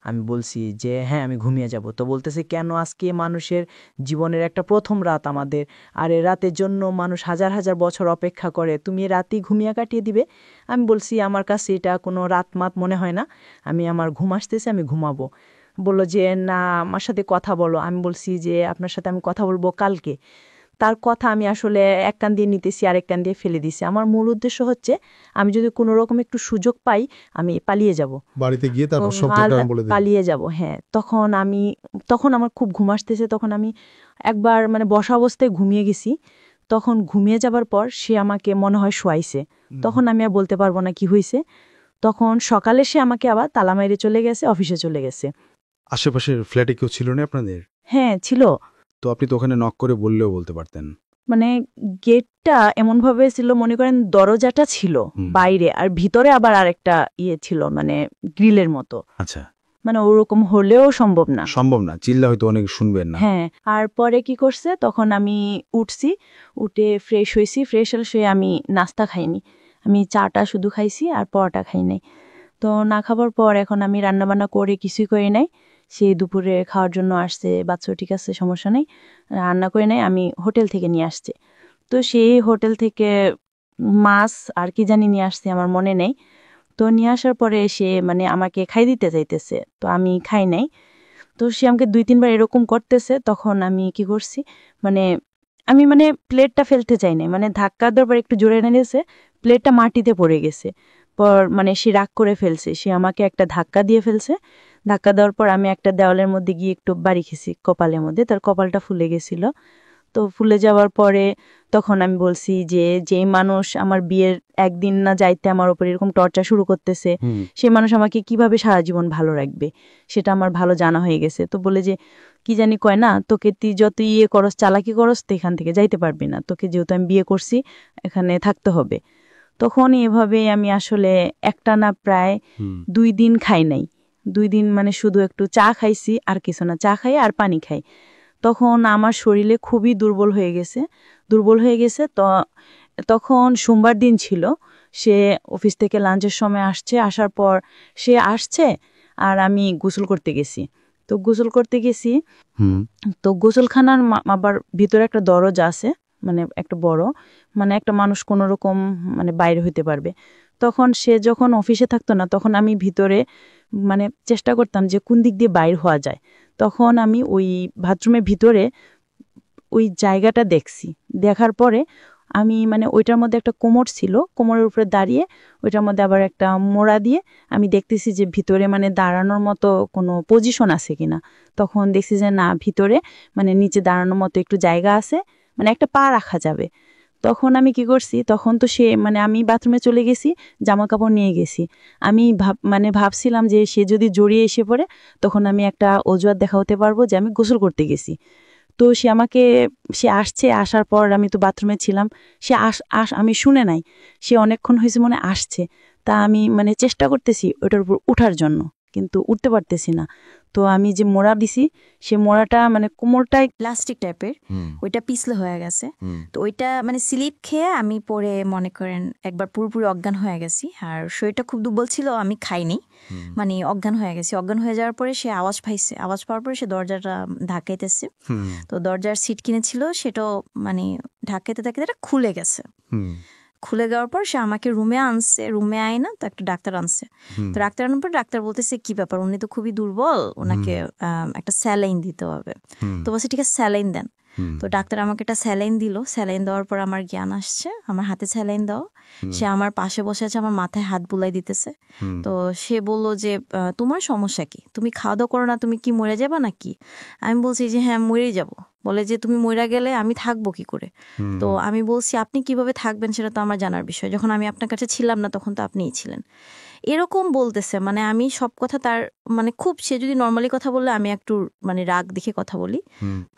আমি বলছি যে হ্যাঁ আমি ঘুমিয়ে যাব। তো বলতেছে কেন? আজকে মানুষের জীবনের একটা প্রথম রাত আমাদের, আর এ রাতের জন্য মানুষ হাজার হাজার বছর অপেক্ষা করে, তুমি এ রাতেই ঘুমিয়ে কাটিয়ে দিবে? আমি বলছি আমার কাছে এটা কোনো রাতমাত মনে হয় না, আমি আমার ঘুম আসতেছে, আমি ঘুমাবো। বলল যে না আমার সাথে কথা বলো। আমি বলছি যে আপনার সাথে আমি কথা বলবো কালকে। তার কথা আমি আসলে এক কান দিয়ে নিতেছি, আরেক কান দিয়ে ফেলে দিছি। আমার মূল উদ্দেশ্য হচ্ছে আমি যদি কোনো রকম একটু সুযোগ পাই আমি পালিয়ে যাব, বাড়িতে গিয়ে তারপর সবটা কারণ বলে দিই। পালিয়ে যাব। হ্যাঁ, তখন আমার খুব ঘুম আসতেছে। তখন আমি একবার মানে বসা অবস্থায় ঘুমিয়ে গেছি। তখন ঘুমিয়ে যাবার পর সে আমাকে মনে হয় শোয়াইছে। তখন আমি আর বলতে পারবো না কি হয়েছে। তখন সকালে সে আমাকে আবার তালা মাইরে চলে গেছে, অফিসে চলে গেছে। আশেপাশের ফ্ল্যাটে কেউ ছিল না আপনাদের? হ্যাঁ ছিল। তো আপনি তো ওখানে নক করে বললেও বলতে পারতেন। মানে গেটটা এমন ভাবে ছিল, মনে করেন দরজাটা ছিল বাইরে, আর ভিতরে আবার আরেকটা ইয়ে ছিল মানে গ্রিলের মতো। আচ্ছা, মানে ওরকম হলেও সম্ভব না, চিল্লা হয়তো অনেক শুনবেন না। হ্যাঁ। আর পরে কি করছে, তখন আমি উঠছি, উঠে ফ্রেশ হয়েছি। ফ্রেশ হয়ে আমি নাস্তা খাইনি, আমি চাটা শুধু খাইছি আর পরোটা খাই নাই। তো না খাবার পর এখন আমি রান্নাবান্না করে কিছুই করি নাই। সে দুপুরে খাওয়ার জন্য আসছে, বাচ্চা ঠিক আছে সমস্যা নেই, রান্না করে নাই, আমি হোটেল থেকে নিয়ে আসছি। তো সেই হোটেল থেকে মাছ আর কি জানি নিয়ে আসছে, আমার মনে নেই। তো নিয়ে আসার পরে সে মানে আমাকে খাই দিতে চাইতেছে, তো আমি খাই নাই। তো সে আমাকে 2-3 বার এরকম করতেছে। তখন আমি কি করছি, আমি প্লেটটা ফেলতে চাই নাই, ধাক্কা দেওয়ার পর একটু জোরে এনে দিয়েছে, প্লেটটা মাটিতে পড়ে গেছে। পর সে রাগ করে ফেলছে, সে আমাকে একটা ধাক্কা দিয়ে ফেলছে। ধাক্কা দেওয়ার পর আমি একটা দেওয়ালের মধ্যে গিয়ে একটু বাড়ি খেয়েছি কপালের মধ্যে, তার কপালটা ফুলে গেছিল। তো ফুলে যাওয়ার পরে তখন আমি বলছি যে যেই মানুষ আমার বিয়ের একদিন না যাইতে আমার উপর এরকম টর্চার শুরু করতেছে, সেই মানুষ আমাকে কিভাবে সারা জীবন ভালো রাখবে, সেটা আমার ভালো জানা হয়ে গেছে। তো বলে যে কি জানি কয় না, তোকে তুই যত ইয়ে করস, চালাকি করস, তো এখান থেকে যাইতে পারবি না, তোকে যেহেতু আমি বিয়ে করছি এখানে থাকতে হবে। তখন এভাবে আমি আসলে একটানা প্রায় 2 দিন খাই নাই। 2 দিন শুধু একটু চা খাইছি আর কিছু না, চা খাই আর পানি খাই। তখন আমার শরীরে খুবই দুর্বল হয়ে গেছে। তো তখন সোমবার দিন ছিল, সে অফিস থেকে লাঞ্চের সময় আসছে, আসার পর সে আসছে আর আমি গোসল করতে গেছি। তো গোসলখানার আবার ভিতরে একটা দরজা আছে, একটা বড়, একটা মানুষ কোনো রকম বাইরে হইতে পারবে। তখন সে যখন অফিসে থাকতো না, তখন আমি ভিতরে চেষ্টা করতাম যে কোন দিক দিয়ে বাইর হওয়া যায়। তখন আমি ওই বাথরুমের ভিতরে ওই জায়গাটা দেখছি। দেখার পরে আমি ওইটার মধ্যে একটা কোমর ছিল, কোমরের উপরে দাঁড়িয়ে ওইটার মধ্যে আবার একটা মোড়া দিয়ে আমি দেখতেছি যে ভিতরে দাঁড়ানোর মতো কোনো পজিশন আছে কিনা। তখন দেখছি যে না, ভিতরে নিচে দাঁড়ানোর মতো একটু জায়গা আছে, একটা পা রাখা যাবে। তখন আমি কি করছি, তখন তো সে আমি বাথরুমে চলে গেছি, জামা কাপড় নিয়ে গেছি। আমি ভাবছিলাম যে সে যদি জড়িয়ে এসে পড়ে, তখন আমি একটা অজুহাত দেখাতে পারবো যে আমি গোসল করতে গেছি। তো সে আসছে, আসার পর আমি তো বাথরুমে ছিলাম, সে আমি শুনে নাই, সে অনেকক্ষণ হয়েছে মনে আসছে। তা আমি চেষ্টা করতেছি ওটার উপর উঠার জন্য, কিন্তু উঠতে পারতেছি না। তো আমি যে মোড়া দিছি, সে মোড়াটা কোমরটায় প্লাস্টিক টাইপের, ওইটা পিছলে হয়ে গেছে। তো ওইটা স্লিপ খেয়ে আমি পরে মনে করেন একবার পুরোপুরি অজ্ঞান হয়ে গেছি। আর শরীরটা খুব দুর্বল ছিল, আমি খাইনি, অজ্ঞান হয়ে গেছি। অজ্ঞান হয়ে যাওয়ার পরে সে আওয়াজ পাইছে, আওয়াজ পাওয়ার পরে সে দরজাটা ধাক্কাইতেছে। তো দরজার সিট কিনেছিল, সেটাও ধাক্কাইতে ধাক্কাইতে খুলে গেছে। খুলে যাওয়ার পর সে আমাকে রুমে আনছে, রুমে আয় না তো একটা ডাক্তার আনছে। তো ডাক্তার আনার পর ডাক্তার বলতেছে কি ব্যাপার, উনি তো খুবই দুর্বল, ওনাকে একটা স্যালাইন দিতে হবে। তো বলছে ঠিক আছে স্যালাইন দেন। তো ডাক্তার আমাকে একটা স্যালাইন দিল। স্যালাইন দেওয়ার পর আমার জ্ঞান আসছে, আমার হাতে স্যালাইন দাও। সে আমার পাশে বসে আছে, আমার মাথায় হাত বুলাই দিতেছে। তো সে বলল যে তোমার সমস্যা কি, তুমি খাওয়া দাওয়া করো না, তুমি কি মরে যাবা নাকি? আমি বলছি যে হ্যাঁ মরেই যাবো। বলে যে তুমি মরে গেলে আমি থাকবো কি করে? তো আমি বলছি আপনি কিভাবে থাকবেন সেটা তো আমার জানার বিষয়, যখন আমি আপনার কাছে ছিলাম না তখন তো আপনিই ছিলেন। এরকম বলতেছে, আমি সব কথা তার খুব, সে যদি নর্মালি কথা বললে আমি একটু রাগ দেখে কথা বলি।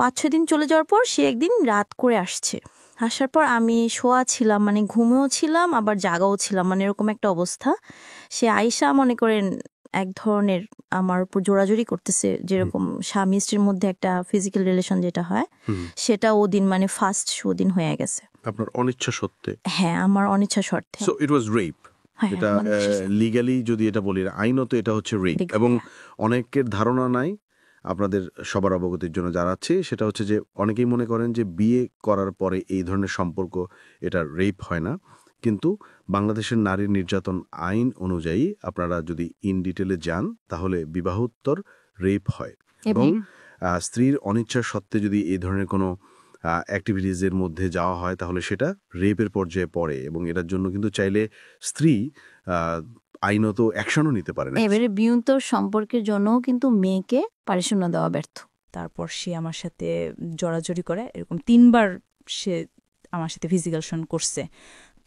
5-6 দিন চলে যাওয়ার পর সে একদিন রাত করে আসছে। আসার পর আমি শোয়া ছিলাম, ঘুমেও ছিলাম আবার জাগাও ছিলাম, এরকম একটা অবস্থা। সে আইসা মনে করেন এক ধরনের আমার উপর জোরাজোরি করতেছে, যেরকম স্বামী স্ত্রীর মধ্যে একটা ফিজিক্যাল রিলেশন যেটা হয়, সেটা ওদিন ফার্স্ট ওদিন হয়ে গেছে। আপনার অনিচ্ছা সত্ত্বে? হ্যাঁ, আমার অনিচ্ছা শর্তে। So it was rape. হ্যাঁ, এটা আমার অনিচ্ছা শর্তে। লিগ্যালি যদি এটা বলি, আইনত এটা হচ্ছে রেপ। এবং অনেকের ধারণা নাই, আপনাদের সবার অবগতির জন্য জানাচ্ছি, সেটা হচ্ছে যে অনেকেই মনে করেন যে বিয়ে করার পরে এই ধরনের সম্পর্ক এটা রেপ হয় না, কিন্তু বাংলাদেশের নারী নির্যাতন আইন অনুযায়ী আপনারা যদি ইন ডিটেলে যান তাহলে বিবাহোত্তর রেপ হয়। এবং স্ত্রীর অনিচ্ছার সত্ত্বে যদি এই ধরনের কোনো অ্যাক্টিভিটিজের মধ্যে যাওয়া হয় তাহলে সেটা রেপের পর্যায়ে পড়ে, এবং এটার জন্য কিন্তু চাইলে স্ত্রী আইনত অ্যাকশনও নিতে পারে না। এবারে বিয়ন্তর সম্পর্কের জন্যও কিন্তু মেয়েকে পারিশ্রম্য দেওয়া ব্যর্থ। তারপর সে আমার সাথে জড়াজড়ি করে, এরকম 3বার সে আমার সাথে ফিজিক্যাল করছে।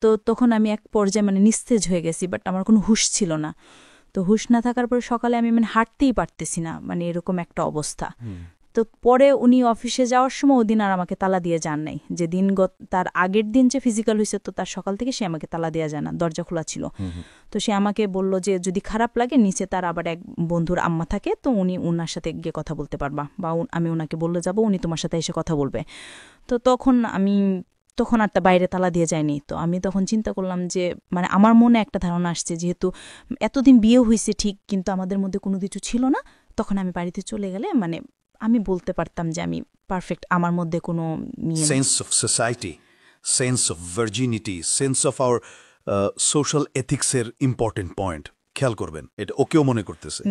তো তখন আমি এক পর্যায়ে মানে নিস্তেজ হয়ে গেছি, বাট আমার কোনো হুঁশ ছিল না। তো হুঁশ না থাকার পরে সকালে আমি মানে হাঁটতেই পারতেছি না, মানে এরকম একটা অবস্থা। তো পরে উনি অফিসে যাওয়ার সময় ওদিন আর আমাকে তালা দিয়ে যান নাই। যেদিন তার আগের দিন যে ফিজিক্যাল হয়েছে, তো তার সকাল থেকে সে আমাকে তালা দেওয়া যায় না, দরজা খোলা ছিল। তো সে আমাকে বলল যে যদি খারাপ লাগে নিচে তার আবার এক বন্ধুর আম্মা থাকে, তো উনি ওনার সাথে গিয়ে কথা বলতে পারবা, বা আমি ওনাকে বললে যাব, উনি তোমার সাথে এসে কথা বলবে। তো তখন আর তা বাইরে তালা দিয়ে যায়নি। তো আমি তখন চিন্তা করলাম যে মানে আমার মনে একটা ধারণা আসছে, যেহেতু এতদিন বিয়ে হয়েছে ঠিক, কিন্তু আমাদের মধ্যে কোনো কিছু ছিল না, তখন আমি বাড়িতে চলে গেলে মানে আমি বলতে পারতাম যে আমি পারফেক্ট, আমার মধ্যে কোনো sense of society, sense of virginity, sense of our social এথিক্সের ইম্পর্টেন্ট পয়েন্ট খেয়াল করবেন। এটা ওকেও মনে করতেছে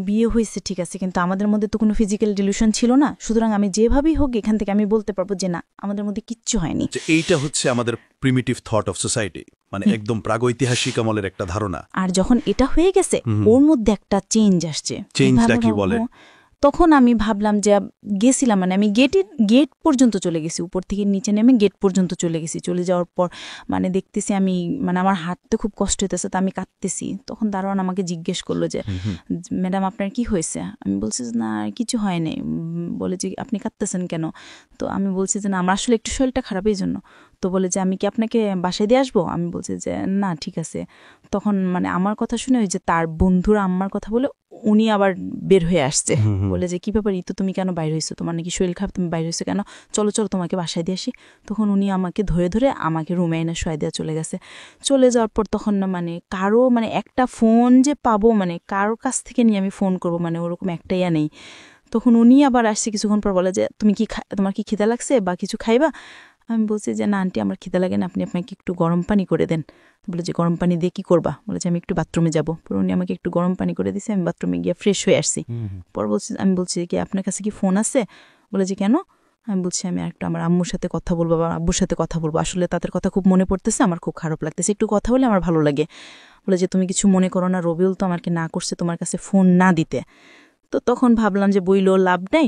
বিয়ে হয়েছে ঠিক আছে, কিন্তু আমাদের মধ্যে তো কোনো ফিজিক্যাল ডিলিউশন ছিল না। সুতরাং আমি যেভাবেই হোক এখান থেকে আমি বলতে পারবো যে না, আমাদের মধ্যে কিচ্ছু হয়নি। এইটা হচ্ছে আমাদের প্রিমিটিভ থট অফ সোসাইটি, মানে একদম প্রাগৈতিহাসিক আমলের একটা ধারণা। আর যখন এটা হয়ে গেছে, ওর মধ্যে একটা চেঞ্জ আসছে। চেঞ্জটা কি বলে? তখন আমি ভাবলাম যে গেছিলাম, মানে আমি গেট পর্যন্ত চলে গেছি, উপর থেকে নিচে নেমে গেট পর্যন্ত চলে গেছি। চলে যাওয়ার পর মানে দেখতেছি আমি মানে আমার হাঁটতে খুব কষ্ট হইতেছে, তো আমি কাঁদতেছি। তখন দারোয়ান আমাকে জিজ্ঞেস করলো যে ম্যাডাম আপনার কি হয়েছে? আমি বলছি যে না কিছু হয়নি। বলে যে আপনি কাঁদতেছেন কেন? তো আমি বলছি যে না আমার আসলে একটু শরীরটা খারাপ, এই জন্য। তো বলে যে আমি কি আপনাকে বাসায় দিয়ে আসবো? আমি বলছি যে না ঠিক আছে। তখন মানে আমার কথা শুনে ওই যে তার বন্ধুরা আম্মার কথা বলে উনি আবার বের হয়ে আসছে, বলে যে কি ব্যাপার তো তুমি কেন বাইরে হয়েছো, তোমার নাকি শরীর খারাপ, তুমি বাইরে হয়েছো কেন, চলো চলো তোমাকে বাসায় দিয়ে আসি। তখন উনি আমাকে ধরে ধরে আমাকে রুমে এনে শোয়া দেওয়া চলে গেছে। চলে যাওয়ার পর তখন না মানে কারো মানে একটা ফোন যে পাবো, মানে কারোর কাছ থেকে নিয়ে আমি ফোন করবো, মানে ওরকম একটা ইয়া নেই। তখন উনি আবার আসছে কিছুক্ষণ পর, বলে যে তুমি কি তোমার কি খিদা লাগছে বা কিছু খাইবা? আমি বলছি যে না আন্টি আমার খিদা লাগে না, আপনি আপনাকে একটু গরম পানি করে দেন। বলে যে গরম পানি দিয়ে কি করবা? বলে যে আমি একটু বাথরুমে যাবো। পরে উনি আমাকে একটু গরম পানি করে দিয়েছে, আমি বাথরুমে গিয়ে ফ্রেশ হয়ে আসছি। পর আমি বলছি কি আপনার কাছে কি ফোন আছে? বলে যে কেন? আমি বলছি আমি একটু আমার আম্মুর সাথে কথা বলবো বা আব্বুর সাথে কথা বলবো, আসলে তাদের কথা খুব মনে পড়তেছে, আমার খুব খারাপ লাগতেছে, একটু কথা বলে আমার ভালো লাগে। বলে যে তুমি কিছু মনে করো না, রবিউল তো আমাকে না করছে তোমার কাছে ফোন না দিতে। তো তখন ভাবলাম যে বইলো লাভ নেই।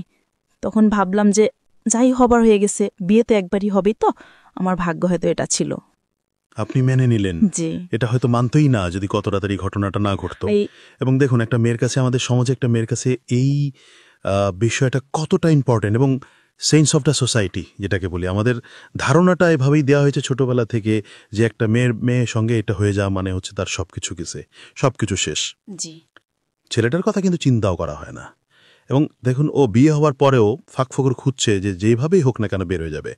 তখন ভাবলাম যে যাই হবার হয়ে গেছে, বিয়ে তো একবারই হবেই, তো আমার ভাগ্য হয়তো এটা ছিল। আপনি মেনে নিলেন। জি, এটা হয়তো মানতই না যদি কত তাড়াতাড়ি ঘটনাটা না ঘটতো। এবং দেখুন একটা মেয়ের কাছে, আমাদের সমাজে একটা মেয়ের কাছে এই বিষয়টা কতটা ইম্পর্টেন্ট, এবং সেন্স অফ দ্য সোসাইটি যেটাকে বলি, আমাদের ধারণাটা এভাবেই দেওয়া হয়েছে ছোটবেলা থেকে যে একটা মেয়ের সঙ্গে এটা হয়ে যাওয়া মানে হচ্ছে তার সবকিছু গেছে, সবকিছু শেষ। জি, ছেলেটার কথা কিন্তু চিন্তাও করা হয় না। এবং দেখুন ও বিয়ে হওয়ার পরেও ফাঁকফোকর খুঁজছে যে যেভাবেই হোক না কেন বের হয়ে যাবে।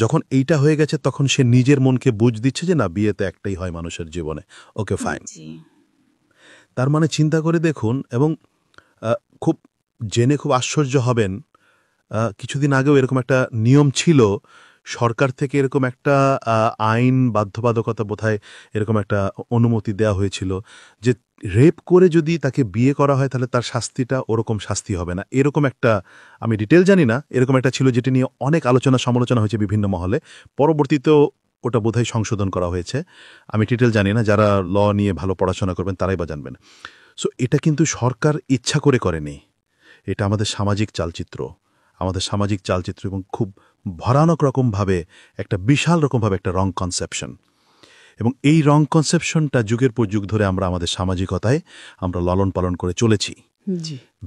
যখন এইটা হয়ে গেছে তখন সে নিজের মনকে বুঝ দিচ্ছে যে না, বিয়ে তো একটাই হয় মানুষের জীবনে, ওকে ফাইন। তার মানে চিন্তা করে দেখুন, এবং খুব জেনে খুব আশ্চর্য হবেন, কিছুদিন আগেও এরকম একটা নিয়ম ছিল, সরকার থেকে এরকম একটা আইন বাধ্যবাধকতা বোধহয় এরকম একটা অনুমতি দেওয়া হয়েছিল যে রেপ করে যদি তাকে বিয়ে করা হয় তাহলে তার শাস্তিটা ওরকম শাস্তি হবে না, এরকম একটা, আমি ডিটেল জানি না, এরকম একটা ছিল যেটা নিয়ে অনেক আলোচনা সমালোচনা হয়েছে বিভিন্ন মহলে। পরবর্তীতেও ওটা বোধহয় সংশোধন করা হয়েছে, আমি ডিটেল জানি না, যারা ল নিয়ে ভালো পড়াশোনা করবেন তারাই বা জানবেন। সো এটা কিন্তু সরকার ইচ্ছা করে করেনি, এটা আমাদের সামাজিক চালচিত্র, এবং খুব ভয়ানক রকমভাবে একটা বিশাল রকমভাবে একটা রং কনসেপশন। এবং এই রং কনসেপশনটা যুগের পর যুগ ধরে আমরা আমাদের সামাজিকতায় আমরা লালন পালন করে চলেছি।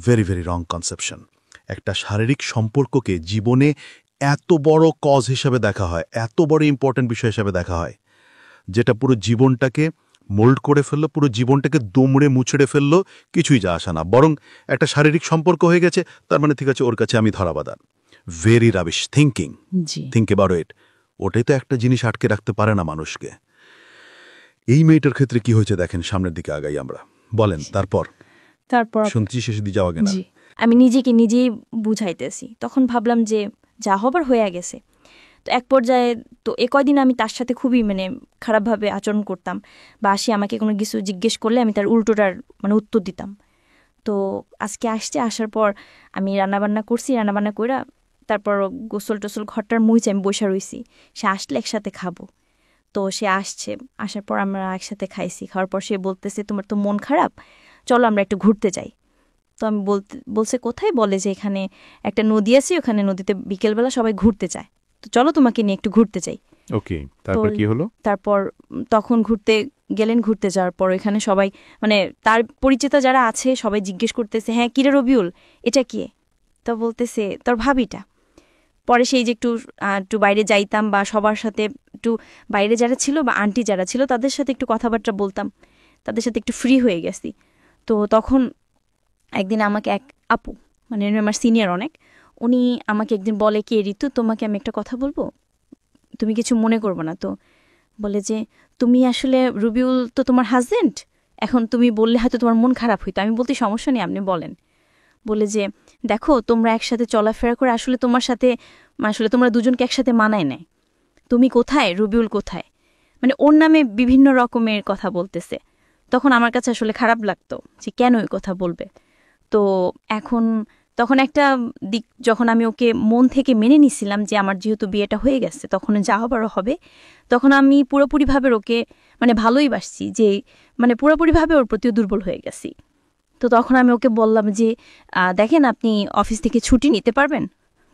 Very very wrong conception. একটা শারীরিক সম্পর্ককে জীবনে এত বড় কজ হিসাবে দেখা হয়, এত বড় ইম্পর্টেন্ট বিষয় হিসাবে দেখা হয়, যেটা পুরো জীবনটাকে মোল্ড করে ফেললো, পুরো জীবনটাকে দুমড়ে মুচড়ে ফেললো, কিছুই যা আসা না। বরং একটা শারীরিক সম্পর্ক হয়ে গেছে, তার মানে ঠিক আছে ওর কাছে আমি ধরাবাঁধা। Very rubbish thinking. Think about it. ওটাই তো একটা জিনিস আটকে রাখতে পারে না মানুষকে। এই মেয়েটার ক্ষেত্রে কি হয়েছে দেখেন, সামনের দিকে আগাই আমরা। বলেন তারপর শুনছি, শেষে দিয়ে যাওয়া গেল। আমি নিজেকে নিজেই বুঝাইতেছি। তখন ভাবলাম যে যা হবার হয়ে গেছে। তো এক পর্যায়ে তো কয়দিন আমি তার সাথে খুবই খারাপভাবে আচরণ করতাম, বা আসি আমাকে কোনো কিছু জিজ্ঞেস করলে আমি তার উল্টোটার উত্তর দিতাম। তো আজকে আসার পর আমি রান্নাবান্না করছি, রান্নাবান্না কইরা তারপর গোসল টোসল ঘরটার মুইছে আমি বসে রইছি, সে আসলে একসাথে খাবো। তো সে আসার পর আমরা একসাথে খাইছি। খাওয়ার পর সে বলতেছে তোমার তো মন খারাপ, চলো আমরা একটু ঘুরতে যাই। তো আমি বলছে কোথায়? বলে যে এখানে একটা নদী আছে, ওখানে নদীতে বিকেলবেলা সবাই ঘুরতে যায়, তো চলো তোমাকে নিয়ে একটু ঘুরতে যাই। ওকে, তারপর কি হলো? তারপর তখন ঘুরতে যাওয়ার পর এখানে সবাই তার পরিচিত যারা আছে সবাই জিজ্ঞেস করতেছে, হ্যাঁ কিরে রবিউল, এটা কে? তো বলতেছে তোর ভাবিটা। পরে সেই যে একটু বাইরে যাইতাম বা সবার সাথে একটু বাইরে যারা ছিল বা আন্টি যারা ছিল তাদের সাথে একটু কথাবার্তা বলতাম, তাদের সাথে একটু ফ্রি হয়ে গেছি। তো তখন একদিন আমাকে এক আপু, আমার সিনিয়র অনেক, উনি আমাকে একদিন বলে, কে ঋতু, তোমাকে আমি একটা কথা বলবো, তুমি কিছু মনে করবো না। তো বলে যে তুমি আসলে রবিউল তো তোমার হাজবেন্ড, এখন তুমি বললে হয়তো তোমার মন খারাপ হইতো। আমি বলতে সমস্যা নেই, আপনি বলেন। বলে যে দেখো তোমরা একসাথে চলাফেরা করে আসলে তোমার সাথে আসলে তোমরা দুজনকে একসাথে মানায় নেয়। তুমি কোথায়, রবিউল কোথায়, ওর নামে বিভিন্ন রকমের কথা বলতেছে। তখন আমার কাছে আসলে খারাপ লাগতো যে কেন ওই কথা বলবে। তো তখন একটা দিক যখন আমি ওকে মন থেকে মেনে নিছিলাম যে আমার যেহেতু বিয়েটা হয়ে গেছে, তখন যা হবারও হবে, তখন আমি পুরোপুরিভাবে ওকে ভালোই বাসছি, যে পুরোপুরিভাবে ওর প্রতিও দুর্বল হয়ে গেছি। তো তখন আমি ওকে বললাম যে দেখেন আপনি অফিস থেকে ছুটি নিতে পারবেন?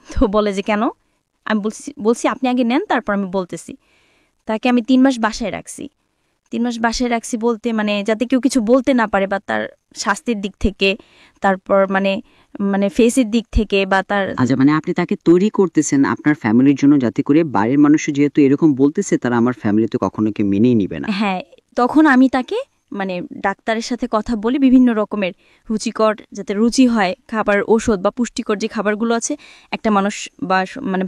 তো বলে যে কেন? আমি বলছি আপনি আগে নেন, তারপর আমি বলতেছি। তাকে আমি 3 মাস বাসায় রাখছি। 3 মাস বাসায় রাখছি বলতে যাতে কেউ কিছু বলতে না পারে, বা তার স্বাস্থ্যের দিক থেকে, তারপর ফেসের দিক থেকে, বা তার আচ্ছা, আপনি তাকে তৈরি করতেছেন আপনার ফ্যামিলির জন্য, যাতে করে বাইরের মানুষ যেহেতু এরকম বলতেছে তারা আমার ফ্যামিলিতে কখনো কেউ মেনেই নিবে না। হ্যাঁ, তখন আমি তাকে ডাক্তারের সাথে কথা বলে বিভিন্ন রকমের রুচিকর, যাতে রুচি হয় খাবার, ওষুধ বা পুষ্টিকর যে খাবারগুলো আছে একটা মানুষ বা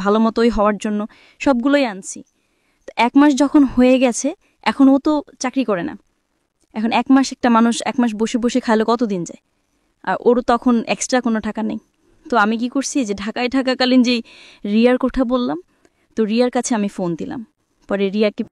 ভালো মতোই হওয়ার জন্য সবগুলোই আনছি। তো 1 মাস যখন হয়ে গেছে, এখন ও তো চাকরি করে না। এখন 1 মাস একটা মানুষ 1 মাস বসে বসে খাইলে কতদিন যায়? আর ওরও তখন এক্সট্রা কোনো টাকা নেই। তো আমি কি করছি, যে ঢাকায় থাকাকালীন যেই রিয়ার কথা বললাম, তো রিয়ার কাছে আমি ফোন দিলাম। পরে রিয়াকে